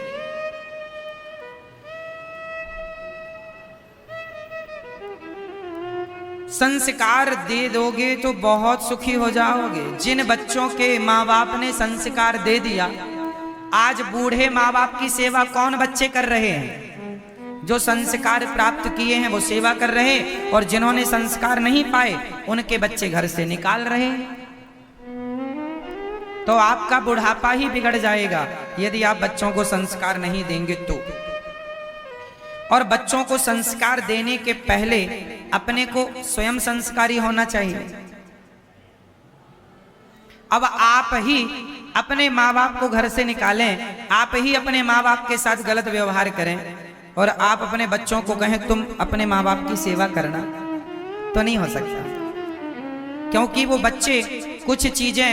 संस्कार दे दोगे तो बहुत सुखी हो जाओगे। जिन बच्चों के माँ बाप ने संस्कार दे दिया, आज बूढ़े माँ बाप की सेवा कौन बच्चे कर रहे हैं? जो संस्कार प्राप्त किए हैं वो सेवा कर रहे, और जिन्होंने संस्कार नहीं पाए उनके बच्चे घर से निकाल रहे। तो आपका बुढ़ापा ही बिगड़ जाएगा यदि आप बच्चों को संस्कार नहीं देंगे तो। और बच्चों को संस्कार देने के पहले अपने को स्वयं संस्कारी होना चाहिए। अब आप ही अपने माँ बाप को घर से निकालें, आप ही अपने माँ बाप के साथ गलत व्यवहार करें, और आप अपने बच्चों को कहें तुम अपने माँ बाप की सेवा करना, तो नहीं हो सकता। क्योंकि वो बच्चे, कुछ चीजें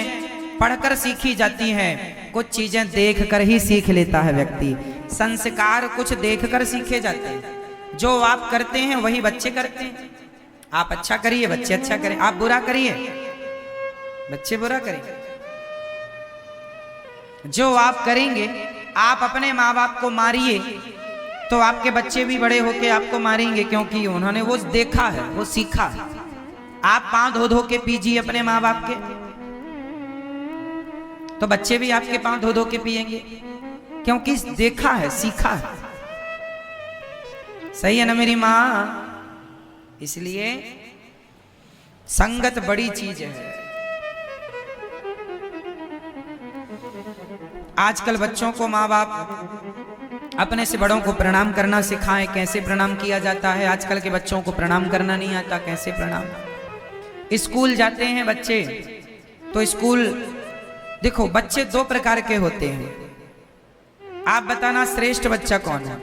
पढ़कर सीखी जाती हैं, कुछ चीजें देखकर ही सीख लेता है व्यक्ति। संस्कार कुछ देखकर सीखे जाते हैं। जो आप करते हैं वही बच्चे करते हैं। आप अच्छा करिए बच्चे अच्छा करें, आप बुरा करिए बच्चे बुरा करेंगे। जो आप करेंगे, आप अपने माँ बाप को मारिए तो आपके बच्चे भी बड़े होके आपको मारेंगे, क्योंकि उन्होंने वो देखा है, वो सीखा है। आप पांव धो धो के पीजिए अपने माँ बाप के, तो बच्चे भी आपके पांव धो धो के पिएंगे, क्योंकि देखा है, सीखा है। सही है ना मेरी माँ? इसलिए संगत बड़ी चीज है। आजकल बच्चों को माँ बाप अपने से बड़ों को प्रणाम करना सिखाएं, कैसे प्रणाम किया जाता है। आजकल के बच्चों को प्रणाम करना नहीं आता, कैसे प्रणाम। स्कूल जाते हैं बच्चे, तो स्कूल देखो, बच्चे दो प्रकार के होते हैं। आप बताना श्रेष्ठ बच्चा कौन है?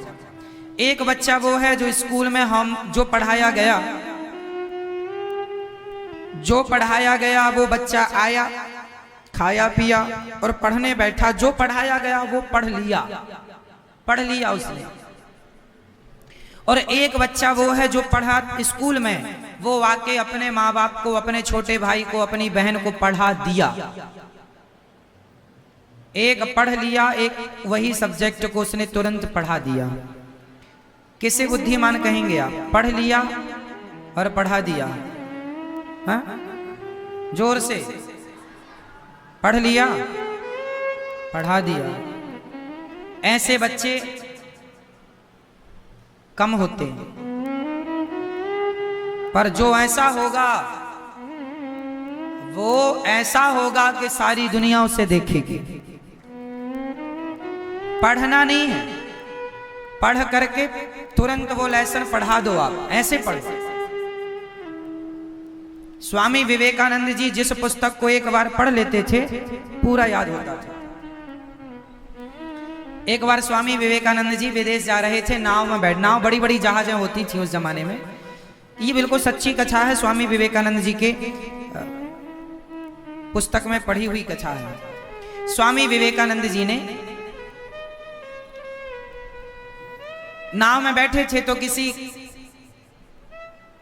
एक बच्चा वो है जो स्कूल में हम जो पढ़ाया गया वो बच्चा आया, खाया पिया और पढ़ने बैठा। जो पढ़ाया गया वो पढ़ लिया उसने। और एक बच्चा वो है जो पढ़ा स्कूल में, वो आके अपने माँ बाप को, अपने छोटे भाई को, अपनी बहन को पढ़ा दिया। एक पढ़ लिया, एक वही सब्जेक्ट को उसने तुरंत पढ़ा दिया। किसे बुद्धिमान कहेंगे आप? पढ़ लिया और पढ़ा दिया। हाँ? जोर से, पढ़ लिया पढ़ा दिया। ऐसे बच्चे कम होते हैं, पर जो ऐसा होगा वो ऐसा होगा कि सारी दुनिया उसे देखेगी। पढ़ना नहीं है, पढ़ करके तुरंत वो लेसन पढ़ा दो आप, ऐसे पढ़ो। स्वामी विवेकानंद जी जिस पुस्तक को एक बार पढ़ लेते थे पूरा याद होता था। एक बार स्वामी विवेकानंद जी विदेश जा रहे थे, नाव में बैठ, नाव बड़ी बड़ी जहाजें होती थी उस जमाने में। ये बिल्कुल सच्ची कथा है, स्वामी विवेकानंद जी के पुस्तक में पढ़ी हुई कथा है। स्वामी विवेकानंद जी ने नाव में बैठे थे तो किसी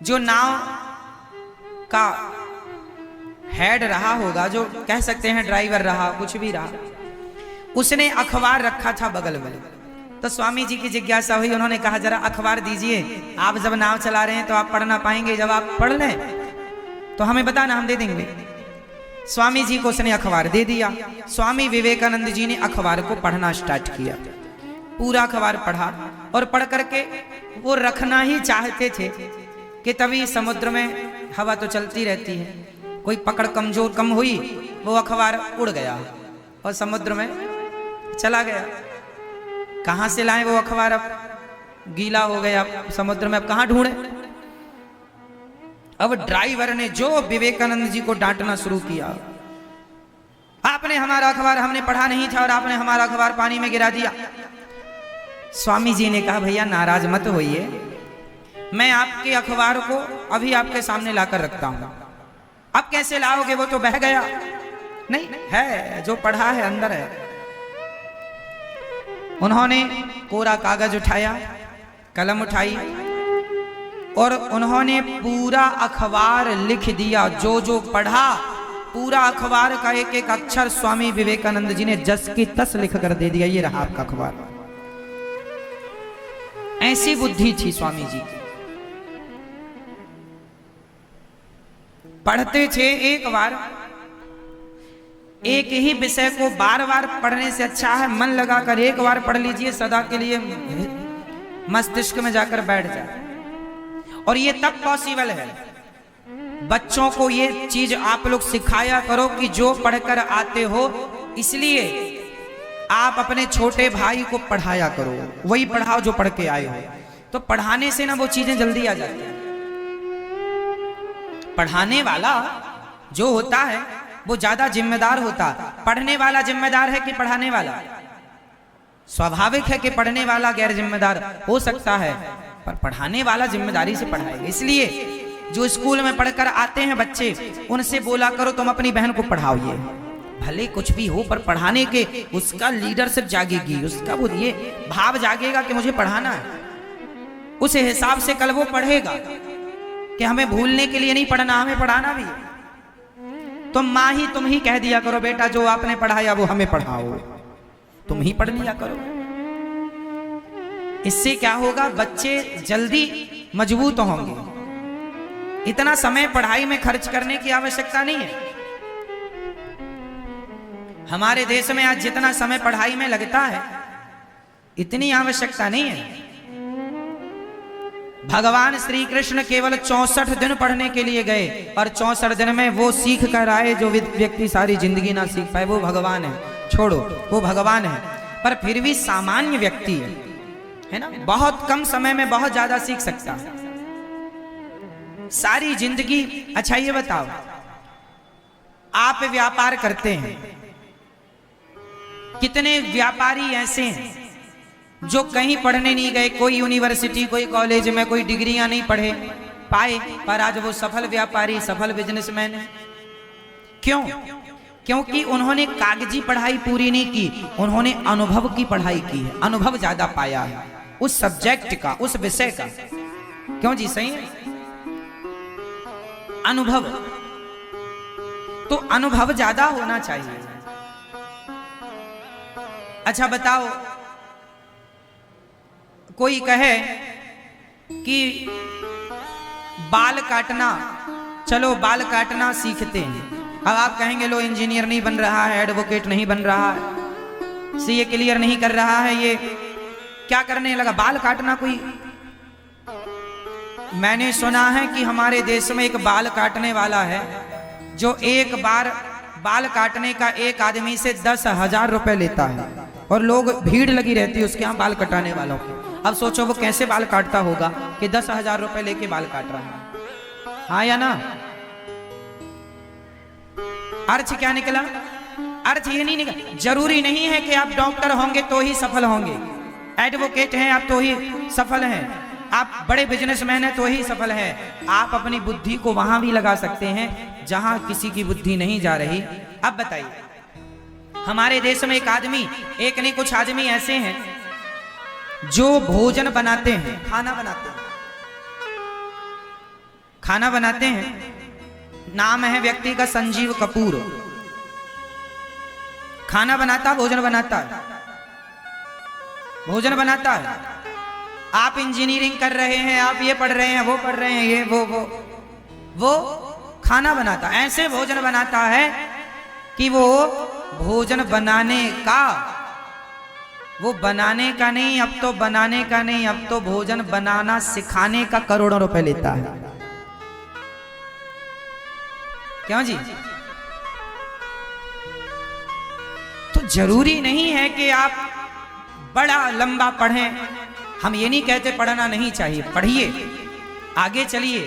जो नाव का हेड रहा होगा, जो कह सकते हैं ड्राइवर रहा, कुछ भी रहा, उसने अखबार रखा था बगल में। तो स्वामी जी की जिज्ञासा हुई, उन्होंने कहा जरा अखबार दीजिए, आप जब नाव चला रहे हैं तो आप पढ़ना पाएंगे, जब आप पढ़ लें तो हमें बताना, हम दे देंगे। स्वामी जी को उसने अखबार दे दिया। स्वामी विवेकानंद जी ने अखबार को पढ़ना स्टार्ट किया, पूरा अखबार पढ़ा और पढ़ करके वो रखना ही चाहते थे कि तभी समुद्र में हवा तो चलती रहती है, कोई पकड़ कमजोर कम हुई, वो अखबार उड़ गया और समुद्र में चला गया। कहां से लाए वो अखबार? अब गीला हो गया समुद्र में, अब कहां ढूंढे? अब ड्राइवर ने जो विवेकानंद जी को डांटना शुरू किया, आपने हमारा अखबार, हमने पढ़ा नहीं था और आपने हमारा अखबार पानी में गिरा दिया। स्वामी जी ने कहा भैया नाराज मत होइए, मैं आपके अखबार को अभी आपके सामने लाकर रखता हूं। अब कैसे लाओगे? वो तो बह गया। नहीं है, जो पढ़ा है अंदर है। उन्होंने कोरा कागज उठाया, कलम उठाई और उन्होंने पूरा अखबार लिख दिया। जो जो पढ़ा पूरा अखबार का एक एक अक्षर स्वामी विवेकानंद जी ने जस की तस लिख कर दे दिया, ये रहा आपका अखबार। ऐसी बुद्धि थी स्वामी जी की। पढ़ते थे एक बार, एक ही विषय को बार बार पढ़ने से अच्छा है मन लगाकर एक बार पढ़ लीजिए, सदा के लिए मस्तिष्क में जाकर बैठ जाए। और ये तब पॉसिबल है, बच्चों को ये चीज आप लोग सिखाया करो कि जो पढ़कर आते हो, इसलिए आप अपने छोटे भाई को पढ़ाया करो, वही पढ़ाओ जो पढ़ के आए हो। तो पढ़ाने से ना वो चीजें जल्दी आ जाती हैं। पढ़ाने वाला जो होता है वो ज्यादा जिम्मेदार होता। पढ़ने वाला जिम्मेदार है कि पढ़ाने वाला? स्वाभाविक है कि पढ़ने वाला गैर जिम्मेदार हो सकता है, पर पढ़ाने वाला जिम्मेदारी से पढ़ाएगा। इसलिए जो स्कूल में पढ़कर आते हैं बच्चे, उनसे बोला करो तुम अपनी बहन को पढ़ाओ, ये भले कुछ भी हो पर पढ़ाने के उसका लीडरशिप जागेगी, उसका वो ये भाव जागेगा कि मुझे पढ़ाना है। उस हिसाब से कल वो पढ़ेगा कि हमें भूलने के लिए नहीं पढ़ना, हमें पढ़ाना भी है। तो माँ ही तुम ही कह दिया करो बेटा जो आपने पढ़ाया वो हमें पढ़ाओ, तुम ही पढ़ लिया करो। इससे क्या होगा, बच्चे जल्दी मजबूत होंगे। इतना समय पढ़ाई में खर्च करने की आवश्यकता नहीं है। हमारे देश में आज जितना समय पढ़ाई में लगता है इतनी आवश्यकता नहीं है। भगवान श्री कृष्ण केवल 64 दिन पढ़ने के लिए गए और 64 दिन में वो सीख कर आए जो व्यक्ति सारी जिंदगी ना सीख पाए। वो भगवान है, छोड़ो वो भगवान है, पर फिर भी सामान्य व्यक्ति है ना, बहुत कम समय में बहुत ज्यादा सीख सकता है सारी जिंदगी। अच्छा ये बताओ, आप व्यापार करते हैं, कितने व्यापारी ऐसे हैं जो कहीं पढ़ने नहीं गए, कोई यूनिवर्सिटी कोई कॉलेज में कोई डिग्रियां नहीं पढ़े पाए, पर आज वो सफल व्यापारी सफल बिजनेसमैन है। क्यों? क्योंकि उन्होंने कागजी पढ़ाई पूरी नहीं की, उन्होंने अनुभव की पढ़ाई की है, अनुभव ज्यादा पाया है उस सब्जेक्ट का, उस विषय का। क्यों जी, सही है? अनुभव, तो अनुभव ज्यादा होना चाहिए। अच्छा बताओ, कोई कहे कि बाल काटना, चलो बाल काटना सीखते हैं। अब आप कहेंगे लो इंजीनियर नहीं बन रहा है, एडवोकेट नहीं बन रहा है, सीए क्लियर नहीं कर रहा है, ये क्या करने लगा, बाल काटना कोई। मैंने सुना है कि हमारे देश में एक बाल काटने वाला है जो एक बार बाल काटने का एक आदमी से 10,000 रुपए लेता है, और लोग भीड़ लगी रहती है उसके यहाँ बाल कटाने वालों की। अब सोचो वो कैसे बाल काटता होगा कि 10,000 रुपए लेके बाल काट रहा है। हाँ या ना? अर्थ क्या निकला? अर्थ ये नहीं निकला, जरूरी नहीं है कि आप डॉक्टर होंगे तो ही सफल होंगे, एडवोकेट हैं आप तो ही सफल हैं, आप बड़े बिजनेसमैन हैं तो ही सफल है। आप अपनी बुद्धि को वहां भी लगा सकते हैं जहां किसी की बुद्धि नहीं जा रही। अब बताइए, हमारे देश में एक आदमी, एक नहीं कुछ आदमी ऐसे हैं जो भोजन बनाते हैं, खाना बनाते हैं, खाना बनाते हैं। नाम है व्यक्ति का संजीव कपूर। खाना बनाता, भोजन बनाता है, भोजन बनाता है। आप इंजीनियरिंग कर रहे हैं, आप ये पढ़ रहे हैं, वो पढ़ रहे हैं, ये वो खाना बनाता, ऐसे भोजन बनाता है कि वो भोजन बनाने का, वो बनाने का नहीं, अब तो बनाने का नहीं, अब तो भोजन बनाना सिखाने का करोड़ों रुपए लेता है। क्यों जी? तो जरूरी नहीं है कि आप बड़ा लंबा पढ़ें। हम ये नहीं कहते पढ़ना नहीं चाहिए, पढ़िए, आगे चलिए,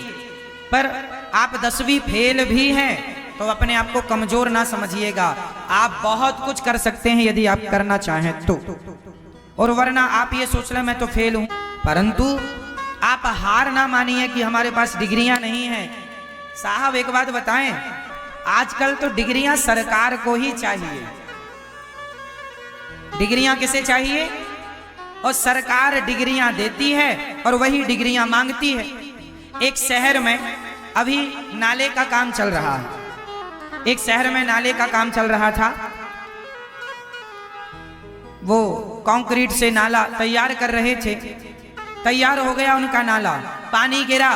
पर आप 10वीं फेल भी हैं तो अपने आप को कमजोर ना समझिएगा। आप बहुत कुछ कर सकते हैं यदि आप करना चाहें तो, और वरना आप ये सोच लें मैं तो फेल हूं। परंतु आप हार ना मानिए कि हमारे पास डिग्रियां नहीं हैं। साहब एक बात बताएं, आजकल तो डिग्रियां सरकार को ही चाहिए। डिग्रियां किसे चाहिए? और सरकार डिग्रियां देती है और वही डिग्रियां मांगती है। एक शहर में अभी नाले का काम चल रहा है, एक शहर में नाले का काम चल रहा था। वो कंक्रीट से नाला तैयार कर रहे थे, तैयार हो गया उनका नाला, पानी गिरा,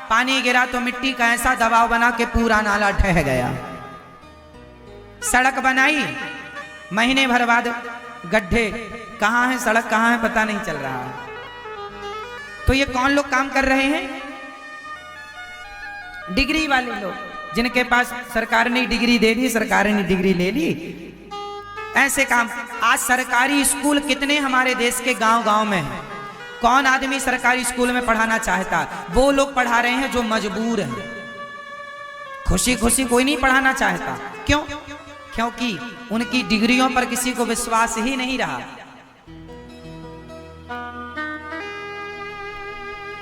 पानी गिरा तो मिट्टी का ऐसा दबाव बना के पूरा नाला ढह गया। सड़क बनाई, महीने भर बाद गड्ढे, कहां है सड़क, कहां है पता नहीं चल रहा है। तो ये कौन लोग काम कर रहे हैं? डिग्री वाले लोग, जिनके पास सरकार ने डिग्री दे दी, सरकार ने डिग्री ले ली, ऐसे काम। आज सरकारी स्कूल कितने हमारे देश के गांव-गांव में हैं। कौन आदमी सरकारी स्कूल में पढ़ाना चाहता? वो लोग पढ़ा रहे हैं जो मजबूर हैं। खुशी खुशी कोई नहीं पढ़ाना चाहता। क्यों? क्योंकि उनकी डिग्रियों पर किसी को विश्वास ही नहीं रहा।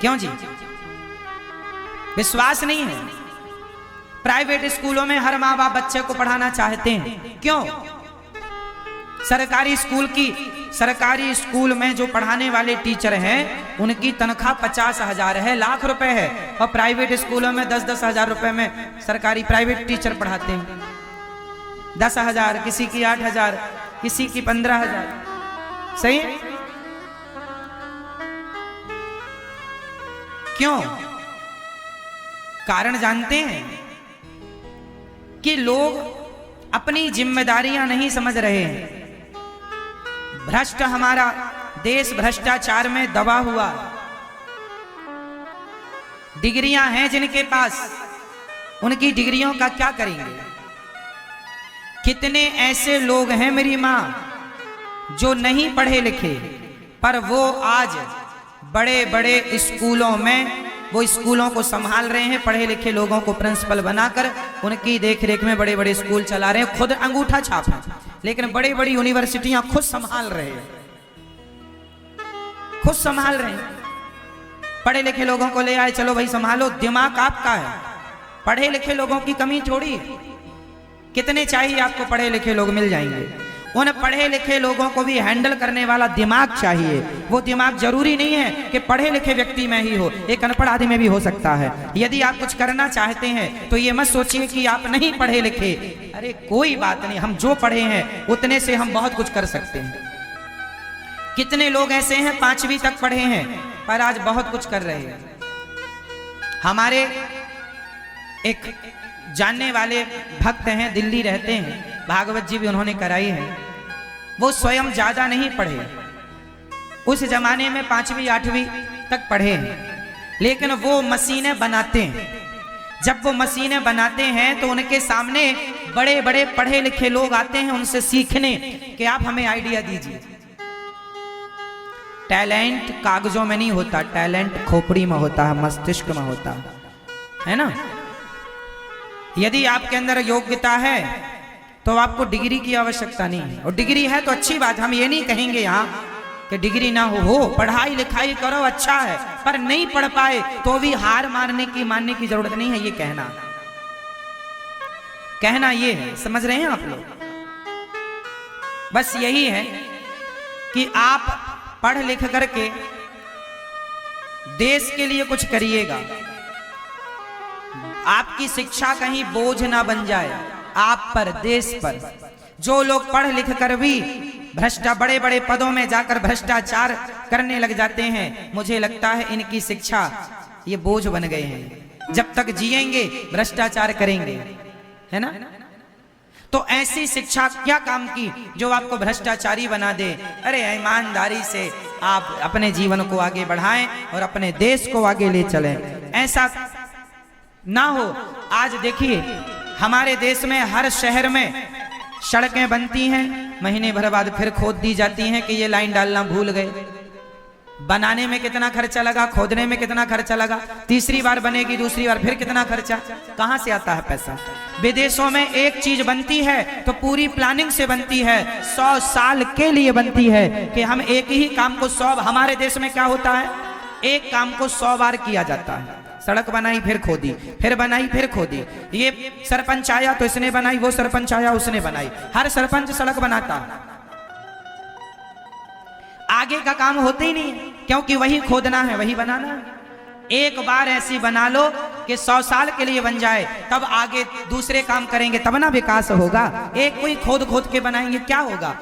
क्यों जी? विश्वास नहीं है। प्राइवेट स्कूलों में हर माँ बाप बच्चे को पढ़ाना चाहते हैं। क्यों? सरकारी स्कूल में जो पढ़ाने वाले टीचर हैं उनकी तनख्वाह 50,000 है, लाख रुपए है, और प्राइवेट स्कूलों में 10-10 हजार रुपए में सरकारी प्राइवेट टीचर पढ़ाते हैं। 10,000, किसी की 8,000, किसी की 15,000। सही है? क्यों? कारण जानते हैं कि लोग अपनी जिम्मेदारियां नहीं समझ रहे हैं। भ्रष्ट हमारा देश भ्रष्टाचार में दबा हुआ। डिग्रियां हैं जिनके पास, उनकी डिग्रियों का क्या करेंगे? कितने ऐसे लोग हैं मेरी मां जो नहीं पढ़े लिखे, पर वो आज बड़े बड़े स्कूलों में वो स्कूलों को संभाल रहे हैं, पढ़े लिखे लोगों को प्रिंसिपल बनाकर उनकी देखरेख में बड़े बड़े स्कूल चला रहे हैं। खुद अंगूठा छाप है, लेकिन बड़ी बड़ी यूनिवर्सिटियां खुद संभाल रहे हैं, खुद संभाल रहे हैं। पढ़े लिखे लोगों को ले आए, चलो भाई संभालो, दिमाग आपका है, पढ़े लिखे लोगों की कमी थोड़ी है। कितने चाहिए आपको पढ़े लिखे लोग, मिल जाएंगे। उन पढ़े लिखे लोगों को भी हैंडल करने वाला दिमाग चाहिए। वो दिमाग जरूरी नहीं है कि पढ़े लिखे व्यक्ति में ही हो, एक अनपढ़ आदमी में भी हो सकता है। यदि आप कुछ करना चाहते हैं तो ये मत सोचिए कि आप नहीं पढ़े लिखे। अरे कोई बात नहीं, हम जो पढ़े हैं उतने से हम बहुत कुछ कर सकते हैं। कितने लोग ऐसे हैं 5वीं तक पढ़े हैं पर आज बहुत कुछ कर रहे हैं। हमारे एक जानने वाले भक्त हैं, दिल्ली रहते हैं, भागवत जी भी उन्होंने कराई है। वो स्वयं ज्यादा नहीं पढ़े, उस जमाने में 5वीं 8वीं तक पढ़े हैं, लेकिन वो मशीनें बनाते हैं। जब वो मशीनें बनाते हैं तो उनके सामने बड़े बड़े पढ़े लिखे लोग आते हैं उनसे सीखने कि आप हमें आइडिया दीजिए। टैलेंट कागजों में नहीं होता, टैलेंट खोपड़ी में होता है, मस्तिष्क में होता है ना। यदि आपके अंदर योग्यता है तो आपको डिग्री की आवश्यकता नहीं है, और डिग्री है तो अच्छी बात। हम ये नहीं कहेंगे यहाँ कि डिग्री ना हो, पढ़ाई लिखाई करो अच्छा है, पर नहीं पढ़ पाए तो भी हार मानने की जरूरत नहीं है। ये कहना ये है, समझ रहे हैं आप लोग। बस यही है कि आप पढ़ लिख करके देश के लिए कुछ करिएगा। आपकी शिक्षा कहीं बोझ ना बन जाए आप पर, देश पर। जो लोग पढ़ लिख कर भी बड़े बड़े पदों में जाकर भ्रष्टाचार करने लग जाते हैं, मुझे लगता है इनकी शिक्षा ये बोझ बन गए हैं। जब तक जिएंगे भ्रष्टाचार करेंगे, है ना। तो ऐसी शिक्षा क्या काम की जो आपको भ्रष्टाचारी बना दे। अरे ईमानदारी से आप अपने जीवन को आगे बढ़ाएं और अपने देश को आगे ले चलें, ऐसा ना हो। आज देखिए हमारे देश में हर शहर में सड़कें बनती हैं, महीने भर बाद फिर खोद दी जाती हैं कि ये लाइन डालना भूल गए। बनाने में कितना खर्चा लगा, खोदने में कितना खर्चा लगा, तीसरी बार बनेगी, दूसरी बार फिर कितना खर्चा, कहां से आता है पैसा। विदेशों में एक चीज बनती है तो पूरी प्लानिंग से बनती है, 100 साल के लिए बनती है कि हम एक ही काम को 100। हमारे देश में क्या होता है, एक काम को 100 बार किया जाता है। सड़क बनाई फिर खोदी, फिर बनाई फिर खोदी। ये सरपंच आया तो इसने बनाई, वो सरपंच आया उसने बनाई। हर सरपंच सड़क बनाता, आगे का काम होते ही नहीं, क्योंकि वही खोदना है वही बनाना है। एक बार ऐसी बना लो कि 100 साल के लिए बन जाए, तब आगे दूसरे काम करेंगे, तब ना विकास होगा। एक कोई खोद खोद के बनाएंगे क्या होगा।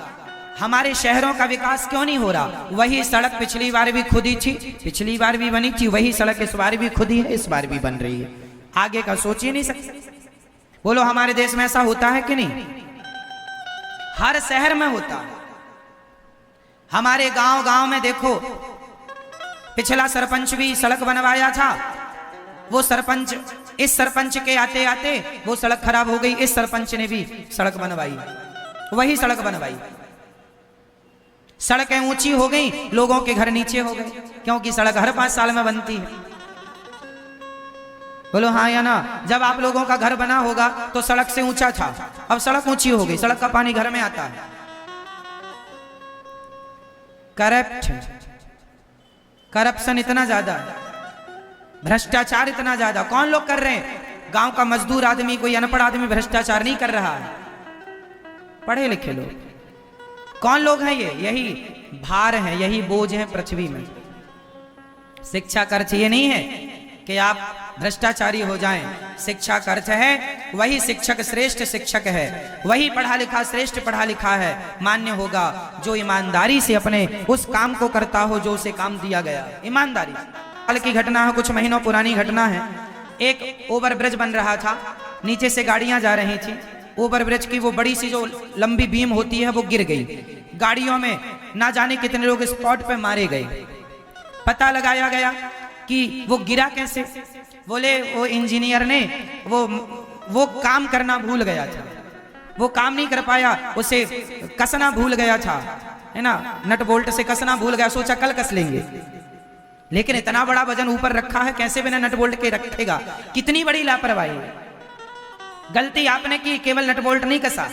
हमारे शहरों का विकास क्यों नहीं हो रहा। वही सड़क पिछली बार भी खुदी थी, पिछली बार भी बनी थी, वही सड़क इस बार भी खुदी है, इस बार भी बन रही है। आगे का सोच ही नहीं सकते। बोलो हमारे देश में ऐसा होता है कि नहीं। हर शहर में होता है। हमारे गांव गांव में देखो, पिछला सरपंच भी सड़क बनवाया था, वो सरपंच, इस सरपंच के आते आते वो सड़क खराब हो गई, इस सरपंच ने भी सड़क बनवाई, वही सड़क बनवाई। सड़कें ऊंची हो गई, लोगों के घर नीचे हो गए, क्योंकि सड़क हर 5 साल में बनती है। बोलो हाँ या ना। जब आप लोगों का घर बना होगा तो सड़क से ऊंचा था, अब सड़क ऊंची हो गई, सड़क का पानी घर में आता है। करप्शन इतना ज्यादा, भ्रष्टाचार इतना ज्यादा। कौन लोग कर रहे हैं। गांव का मजदूर आदमी, कोई अनपढ़ आदमी भ्रष्टाचार नहीं कर रहा है, पढ़े लिखे लोग। कौन लोग हैं ये, यही भार हैं, यही बोझ हैं पृथ्वी में। शिक्षा का अर्थ ये नहीं है कि आप भ्रष्टाचारी हो जाएं। शिक्षा का अर्थ है वही शिक्षक श्रेष्ठ शिक्षक है, वही पढ़ा लिखा श्रेष्ठ पढ़ा लिखा है मान्य होगा जो ईमानदारी से अपने उस काम को करता हो जो उसे काम दिया गया। ईमानदारी। हाल की घटना है, कुछ महीनों पुरानी घटना है। एक ओवरब्रिज बन रहा था, नीचे से गाड़ियां जा रही थी। ओवरब्रिज की वो बड़ी सी जो लंबी बीम होती है वो गिर गई। गाड़ियों में ना जाने कितने लोग स्पॉट पे मारे गए। पता लगाया गया कि वो गिरा कैसे। बोले वो इंजीनियर ने वो काम करना भूल गया था, वो काम नहीं कर पाया, उसे कसना भूल गया था, है ना, नट बोल्ट से कसना भूल गया, सोचा कल कस लेंगे। लेकिन इतना बड़ा वजन ऊपर रखा है, कैसे बिना नट बोल्ट के रखेगा। कितनी बड़ी लापरवाही। गलती आपने की, केवल नट बोल्ट नहीं कसा,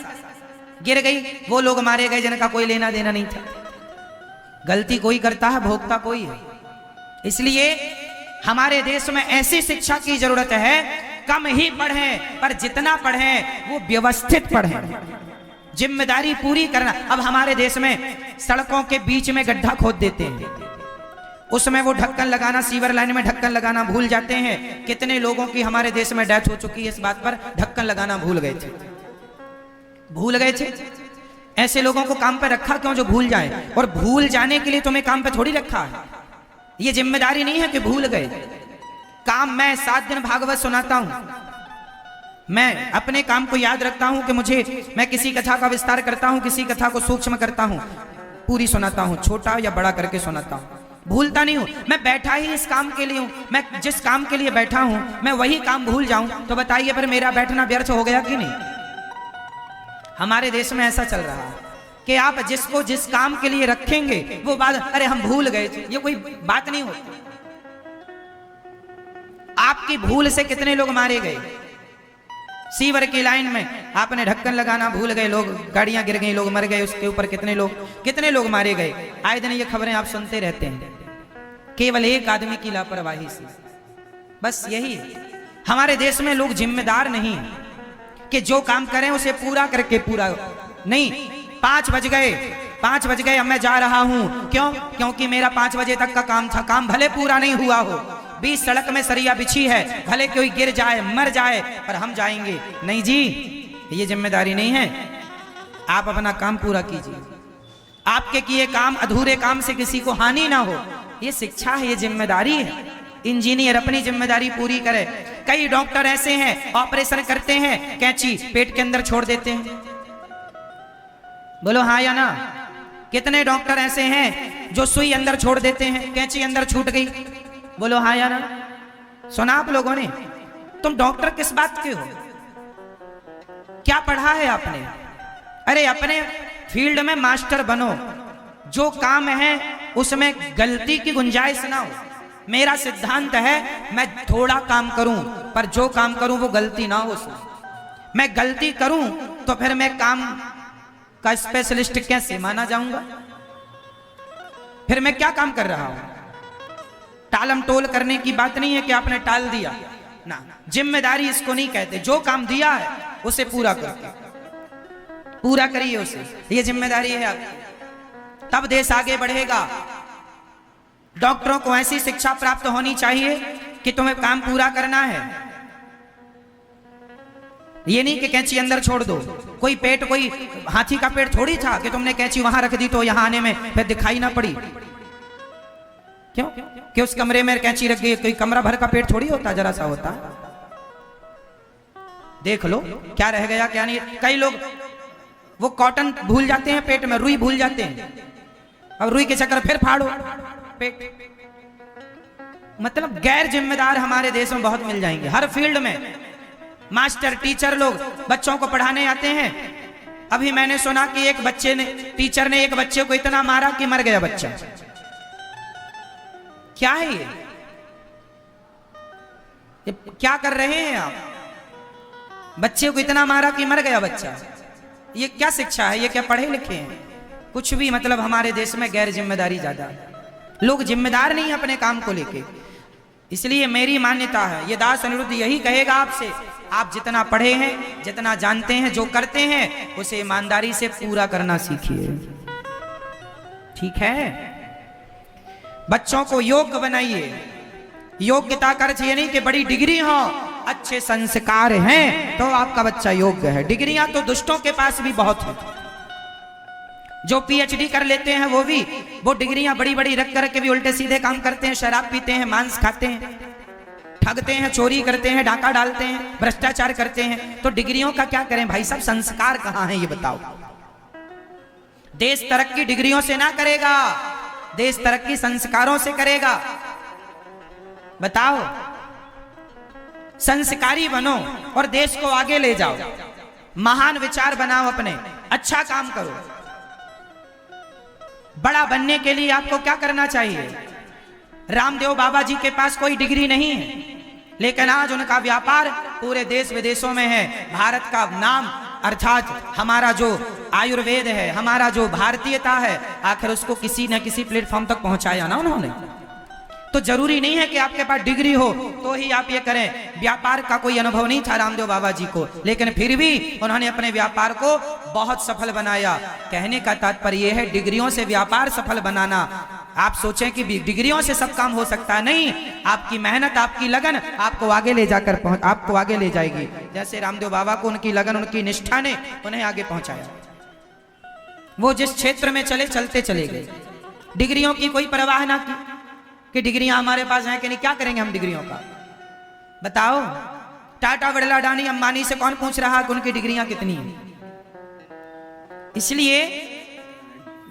गिर गई, वो लोग मारे गए जिनका कोई लेना देना नहीं था। गलती कोई करता है, भोगता कोई है। इसलिए हमारे देश में ऐसी शिक्षा की जरूरत है, कम ही पढ़ें पर जितना पढ़ें वो व्यवस्थित पढ़ें, जिम्मेदारी पूरी करना। अब हमारे देश में सड़कों के बीच में गड्ढा खोद देते हैं, उसमें वो ढक्कन लगाना, सीवर लाइन में ढक्कन लगाना भूल जाते हैं। कितने लोगों की हमारे देश में डेथ हो चुकी है इस बात पर, ढक्कन लगाना भूल गए थे। ऐसे लोगों को काम पे रखा क्यों जो भूल जाए? और भूल जाने के लिए तुम्हें काम पे थोड़ी रखा है। ये जिम्मेदारी नहीं है कि भूल गए काम। मैं 7 दिन भागवत सुनाता हूं, मैं अपने काम को याद रखता हूं कि मैं किसी कथा का विस्तार करता हूं, किसी कथा को सूक्ष्म करता हूं, पूरी सुनाता हूं, छोटा या बड़ा करके सुनाता हूं, भूलता नहीं हूं। मैं बैठा ही इस काम के लिए हूं। मैं जिस काम के लिए बैठा हूं मैं वही काम भूल जाऊं तो बताइए फिर मेरा बैठना व्यर्थ हो गया कि नहीं? हमारे देश में ऐसा चल रहा है कि आप जिसको जिस काम के लिए रखेंगे वो बात, अरे हम भूल गए, ये कोई बात नहीं होती। आपकी भूल से कितने लोग मारे गए? सीवर की लाइन में आपने ढक्कन लगाना भूल गए, लोग गाड़ियां गिर गई, लोग मर गए, उसके ऊपर कितने लोग मारे गए। आए दिन ये खबरें आप सुनते रहते हैं, केवल एक आदमी की लापरवाही से। बस यही हमारे देश में लोग जिम्मेदार नहीं कि जो काम करें उसे पूरा करके पूरा नहीं। 5 बज गए अब मैं जा रहा हूं। क्यों? क्योंकि मेरा 5 बजे तक का काम था। काम भले पूरा नहीं हुआ हो, 20 सड़क में सरिया बिछी है, भले कोई गिर जाए मर जाए पर हम जाएंगे नहीं जी, ये जिम्मेदारी नहीं है। आप अपना काम पूरा कीजिए, आपके किए काम अधूरे काम से किसी को हानि ना हो, ये शिक्षा है, ये जिम्मेदारी है। इंजीनियर अपनी जिम्मेदारी पूरी करे। कई डॉक्टर ऐसे हैं ऑपरेशन करते हैं, कैंची पेट के अंदर छोड़ देते हैं। बोलो हाँ या ना? कितने डॉक्टर ऐसे हैं जो सुई अंदर छोड़ देते हैं, कैंची अंदर छूट गई? बोलो हाँ या ना? सुना आप लोगों ने? तुम डॉक्टर किस बात के हो? क्या पढ़ा है आपने? अरे अपने फील्ड में मास्टर बनो, जो काम है उसमें गलती की गुंजाइश ना हो। मेरा सिद्धांत है मैं थोड़ा काम करूं पर जो काम करूं वो गलती ना हो उसमें। मैं गलती करूं तो फिर मैं काम का स्पेशलिस्ट कैसे माना जाऊंगा? फिर मैं क्या काम कर रहा हूं? टालम टोल करने की बात नहीं है कि आपने टाल दिया ना, जिम्मेदारी इसको नहीं कहते। जो काम दिया है उसे पूरा करिए उसे, ये जिम्मेदारी है आपकी, तब देश आगे बढ़ेगा। डॉक्टरों को ऐसी शिक्षा प्राप्त होनी चाहिए कि तुम्हें काम पूरा करना है, ये नहीं कि कैंची अंदर छोड़ दो। कोई हाथी का पेट थोड़ी था कि तुमने कैंची वहां रख दी तो यहां आने में फिर दिखाई ना पड़ी। क्यों? कि उस कमरे में कैंची रख गई, कोई कमरा भर का पेट थोड़ी होता, जरा सा होता। देख लो क्या रह गया क्या नहीं। कई लोग वो कॉटन भूल जाते हैं पेट में, रुई भूल जाते हैं, अब रुई के चक्कर फिर फाड़ो पेट। मतलब गैर जिम्मेदार हमारे देश में बहुत मिल जाएंगे हर फील्ड में। मास्टर टीचर लोग बच्चों को पढ़ाने आते हैं। अभी मैंने सुना कि टीचर ने एक बच्चे को इतना मारा कि मर गया बच्चा। क्या है ये क्या कर रहे हैं आप? बच्चे को इतना मारा कि मर गया बच्चा, ये क्या शिक्षा है? ये क्या पढ़े लिखे हैं? कुछ भी। मतलब हमारे देश में गैर जिम्मेदारी ज्यादा है, लोग जिम्मेदार नहीं अपने काम को लेके। इसलिए मेरी मान्यता है, ये दास अनिरुद्ध यही कहेगा आपसे, आप जितना पढ़े हैं, जितना जानते हैं, जो करते हैं उसे ईमानदारी से पूरा करना सीखिए, ठीक है? बच्चों को योग्य बनाइए। योग्यता का अर्थ ये नहीं कि बड़ी डिग्री हो, अच्छे संस्कार हैं तो आपका बच्चा योग्य है। डिग्रियां तो दुष्टों के पास भी बहुत है, जो पीएचडी कर लेते हैं वो डिग्रियां बड़ी बड़ी रख करके भी उल्टे सीधे काम करते हैं, शराब पीते हैं, मांस खाते हैं, ठगते हैं, चोरी करते हैं, डाका डालते हैं, भ्रष्टाचार करते हैं। तो डिग्रियों का क्या करें भाई साहब? संस्कार कहां है ये बताओ? देश तरक्की डिग्रियों से ना करेगा, देश तरक्की संस्कारों से करेगा। बताओ, संस्कारी बनो और देश को आगे ले जाओ, महान विचार बनाओ, अपने अच्छा काम करो। बड़ा बनने के लिए आपको क्या करना चाहिए? रामदेव बाबा जी के पास कोई डिग्री नहीं है, लेकिन आज उनका व्यापार पूरे देश विदेशों में है। भारत का नाम अर्थात हमारा जो आयुर्वेद है, हमारा जो भारतीयता है, आखिर उसको किसी न किसी प्लेटफॉर्म तक पहुंचाया ना उन्होंने। तो जरूरी नहीं है कि आपके पास डिग्री हो तो ही आप ये करें। व्यापार का कोई अनुभव नहीं था रामदेव बाबा जी को, लेकिन फिर भी उन्होंने अपने व्यापार को बहुत सफल बनाया। कहने का तात्पर्य यह है, डिग्रियों से व्यापार सफल बनाना। आप सोचें कि डिग्रियों से सब काम हो सकता है, नहीं। आपकी मेहनत, आपकी लगन आपको आगे ले जाकर आपको आगे ले जाएगी। जैसे रामदेव बाबा को उनकी लगन, उनकी निष्ठा ने उन्हें आगे पहुंचाया। वो जिस क्षेत्र में चले चलते चले गए, डिग्रियों की कोई परवाह ना की कि डिग्रियां हमारे पास हैं कि नहीं, क्या करेंगे हम डिग्रियों का, बताओ। टाटा, बिरला, अडानी, अंबानी से कौन पूछ रहा कि उनकी डिग्रियां कितनी हैं। इसलिए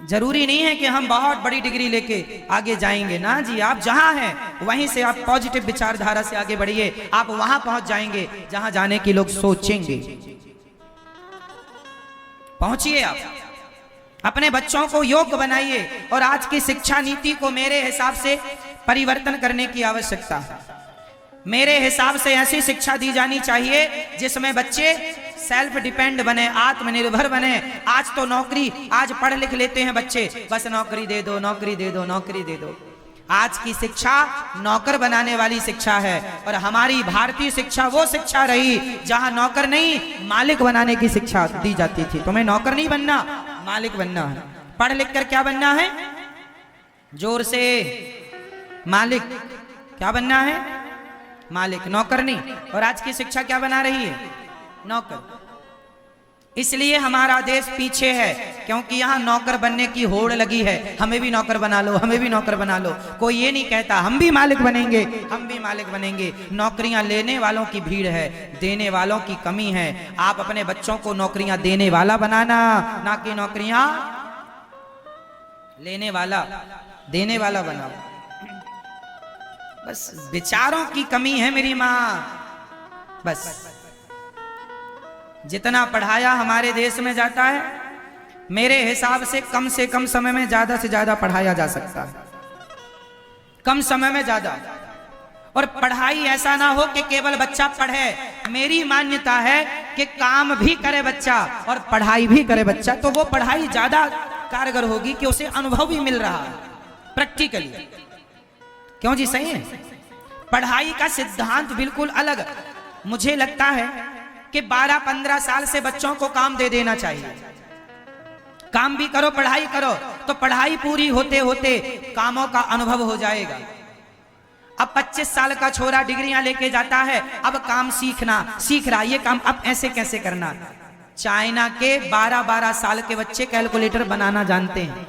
जरूरी नहीं है कि हम बहुत बड़ी डिग्री लेके आगे जाएंगे ना जी। आप जहां हैं वहीं से आप पॉजिटिव विचारधारा से आगे बढ़िए, आप वहां पहुंच जाएंगे जहां जाने की लोग सोचेंगे। पहुंचिए, आप अपने बच्चों को योग्य बनाइए। और आज की शिक्षा नीति को मेरे हिसाब से परिवर्तन करने की आवश्यकता है। मेरे हिसाब से ऐसी शिक्षा दी जानी चाहिए जिसमें बच्चे सेल्फ डिपेंड बने, आत्मनिर्भर बने। आज तो नौकरी, आज पढ़ लिख लेते हैं बच्चे, बस नौकरी दे दो, नौकरी दे दो, नौकरी दे दो। आज की शिक्षा नौकर बनाने वाली शिक्षा है। और हमारी भारतीय शिक्षा वो शिक्षा रही जहां नौकर नहीं, मालिक बनाने की शिक्षा दी जाती थी। तुम्हें नौकर नहीं बनना, मालिक बनना है। पढ़ लिख कर क्या बनना है, जोर से, मालिक। क्या बनना है, मालिक, नौकर नहीं। और आज की शिक्षा क्या बना रही है, नौकर। इसलिए हमारा देश पीछे है, क्योंकि यहां नौकर बनने की होड़ लगी है। हमें भी नौकर बना लो, हमें भी नौकर बना लो। कोई ये नहीं कहता हम भी मालिक बनेंगे, हम भी मालिक बनेंगे। नौकरियां लेने वालों की भीड़ है, देने वालों की कमी है। आप अपने बच्चों को नौकरियां देने वाला बनाना, ना कि नौकरियां लेने वाला, देने वाला बनाओ। बस विचारों की कमी है मेरी माँ। बस जितना पढ़ाया हमारे देश में जाता है, मेरे हिसाब से कम समय में ज्यादा से ज्यादा पढ़ाया जा सकता है, कम समय में ज्यादा। और पढ़ाई ऐसा ना हो कि केवल बच्चा पढ़े। मेरी मान्यता है कि काम भी करे बच्चा और पढ़ाई भी करे बच्चा, तो वो पढ़ाई ज्यादा कारगर होगी कि उसे अनुभव भी मिल रहा है प्रैक्टिकली। क्यों जी, सही है। पढ़ाई का सिद्धांत बिल्कुल अलग। मुझे लगता है कि 12-15 साल से बच्चों को काम दे देना चाहिए। काम भी करो, पढ़ाई करो, तो पढ़ाई पूरी होते होते कामों का अनुभव हो जाएगा। अब 25 साल का छोरा डिग्रियां लेके जाता है, अब काम सीख रहा, ये काम अब ऐसे कैसे करना। चाइना के 12-12 साल के बच्चे कैलकुलेटर बनाना जानते हैं।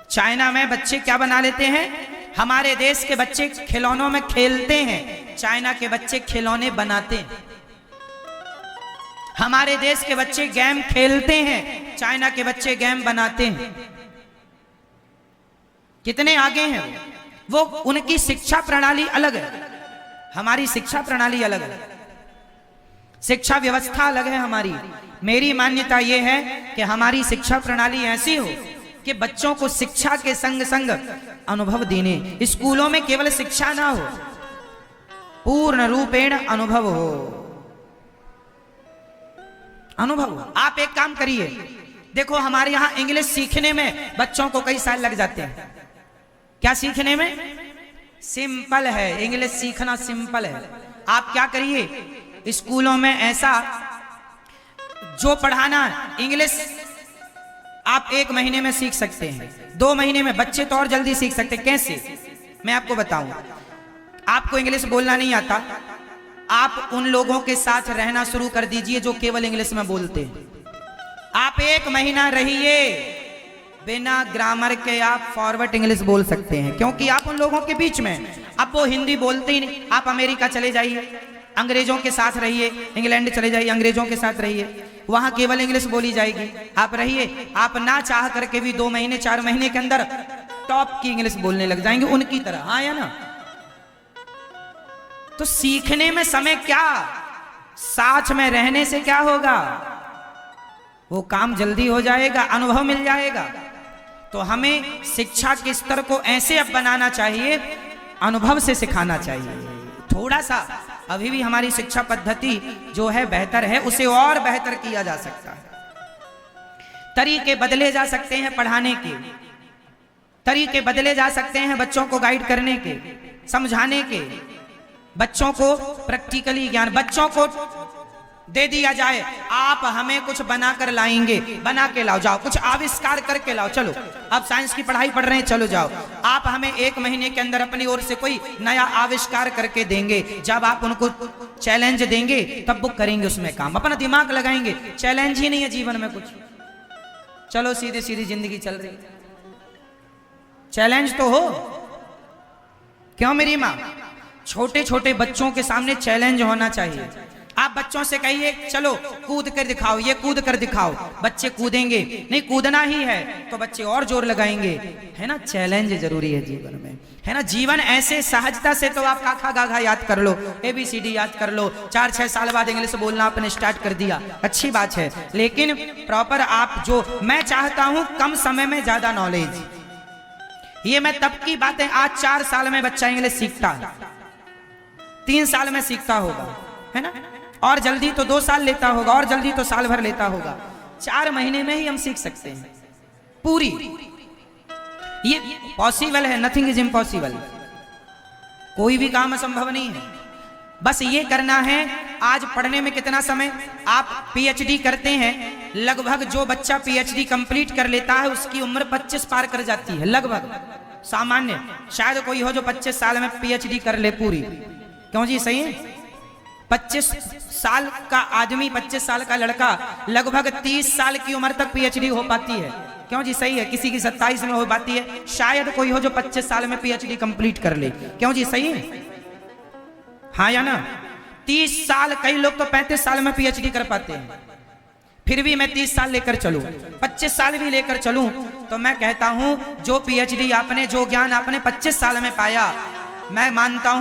चाइना में बच्चे क्या बना लेते हैं, हमारे देश के बच्चे खिलौनों में खेलते हैं, चाइना के बच्चे खिलौने बनाते हैं। हमारे देश के बच्चे गेम खेलते हैं, चाइना के बच्चे गेम बनाते हैं। कितने आगे हैं वो। उनकी शिक्षा प्रणाली अलग है, हमारी शिक्षा प्रणाली अलग है, शिक्षा व्यवस्था अलग है हमारी। मेरी मान्यता यह है कि हमारी शिक्षा प्रणाली ऐसी हो कि बच्चों को शिक्षा के संग संग अनुभव देने, स्कूलों में केवल शिक्षा ना हो, पूर्ण रूपेण अनुभव हो, अनुभव हो। आप एक काम करिए, देखो हमारे यहां इंग्लिश सीखने में बच्चों को कई साल लग जाते हैं। क्या सीखने में, सिंपल है, इंग्लिश सीखना सिंपल है। आप क्या करिए, स्कूलों में ऐसा जो पढ़ाना इंग्लिश आप 1 महीने में सीख सकते हैं, 2 महीने में। बच्चे तो और जल्दी सीख सकते हैं। कैसे, मैं आपको बताऊं। आपको इंग्लिश बोलना नहीं आता, आप उन लोगों के साथ रहना शुरू कर दीजिए जो केवल इंग्लिश में बोलते हैं। आप 1 महीना रहिए, बिना ग्रामर के आप फॉरवर्ड इंग्लिश बोल सकते हैं, क्योंकि आप उन लोगों के बीच में। अब वो हिंदी बोलते ही नहीं। आप अमेरिका चले जाइए, अंग्रेजों के साथ रहिए, इंग्लैंड चले जाइए, अंग्रेजों के साथ रहिए, वहां केवल इंग्लिश बोली जाएगी। आप रहिए, आप ना चाह करके भी 2 महीने 4 महीने के अंदर टॉप की इंग्लिश बोलने लग जाएंगे उनकी तरह। हाँ या ना। तो सीखने में समय क्या, साथ में रहने से क्या होगा, वो काम जल्दी हो जाएगा, अनुभव मिल जाएगा। तो हमें शिक्षा के स्तर को ऐसे अब बनाना चाहिए, अनुभव से सिखाना चाहिए। थोड़ा सा अभी भी हमारी शिक्षा पद्धति जो है बेहतर है, उसे और बेहतर किया जा सकता है। तरीके बदले जा सकते हैं, पढ़ाने के तरीके बदले जा सकते हैं, बच्चों को गाइड करने के, समझाने के, बच्चों को प्रैक्टिकली ज्ञान बच्चों को दे दिया जाए। आप हमें कुछ बनाकर लाएंगे, बना के लाओ, जाओ कुछ आविष्कार करके लाओ, चलो अब साइंस की पढ़ाई पढ़ रहे हैं, चलो जाओ। आप हमें 1 महीने के अंदर अपनी ओर से कोई नया आविष्कार करके देंगे। जब आप उनको चैलेंज देंगे तब वो करेंगे उसमें काम, अपना दिमाग लगाएंगे। चैलेंज ही नहीं है जीवन में कुछ, चलो सीधी सीधी जिंदगी चल रही, चैलेंज तो हो। क्यों मेरी माँ? छोटे छोटे बच्चों के सामने चैलेंज होना चाहिए। आप बच्चों से कहिए चलो कूद कर दिखाओ, ये कूद कर दिखाओ, बच्चे कूदेंगे। नहीं कूदना ही है तो बच्चे और जोर लगाएंगे, है ना। चैलेंज जरूरी है जीवन में, है ना। जीवन ऐसे सहजता से तो आप काखा गाघा याद कर लो, ABCD याद कर लो, 4-6 साल बाद इंग्लिश बोलना आपने स्टार्ट कर दिया, अच्छी बात है। लेकिन प्रॉपर आप जो, मैं चाहता हूं कम समय में ज्यादा नॉलेज। ये मैं तब की बात है, आज 4 साल में बच्चा इंग्लिश सीखता है, 3 साल में सीखता होगा, है ना। और जल्दी तो 2 साल लेता होगा, और जल्दी तो साल भर लेता होगा। 4 महीने में ही हम सीख सकते हैं पूरी। ये पॉसिबल है, नथिंग इज इम्पॉसिबल। कोई भी काम असंभव नहीं है, बस ये करना है। आज पढ़ने में कितना समय, आप PhD करते हैं, लगभग जो बच्चा PhD कंप्लीट कर लेता है उसकी उम्र 25 पार कर जाती है, लगभग सामान्य। शायद कोई हो जो 25 साल में PhD कर ले पूरी। क्यों जी? सही है। 25 साल का आदमी, 25 साल का लड़का लगभग 30 साल की उम्र तक PhD हो पाती है। क्यों जी? सही है। किसी की 27 में हो पाती है, शायद कोई हो जो 25 साल में PhD कंप्लीट कर ले। क्यों जी? सही है, हाँ या ना। 30 साल, कई लोग तो 35 साल में PhD कर पाते हैं। फिर भी मैं 30 साल लेकर चलूं, 25 साल भी लेकर चलूं, तो मैं कहता हूं जो PhD आपने, जो ज्ञान आपने 25 साल में पाया, मैं मानता हूं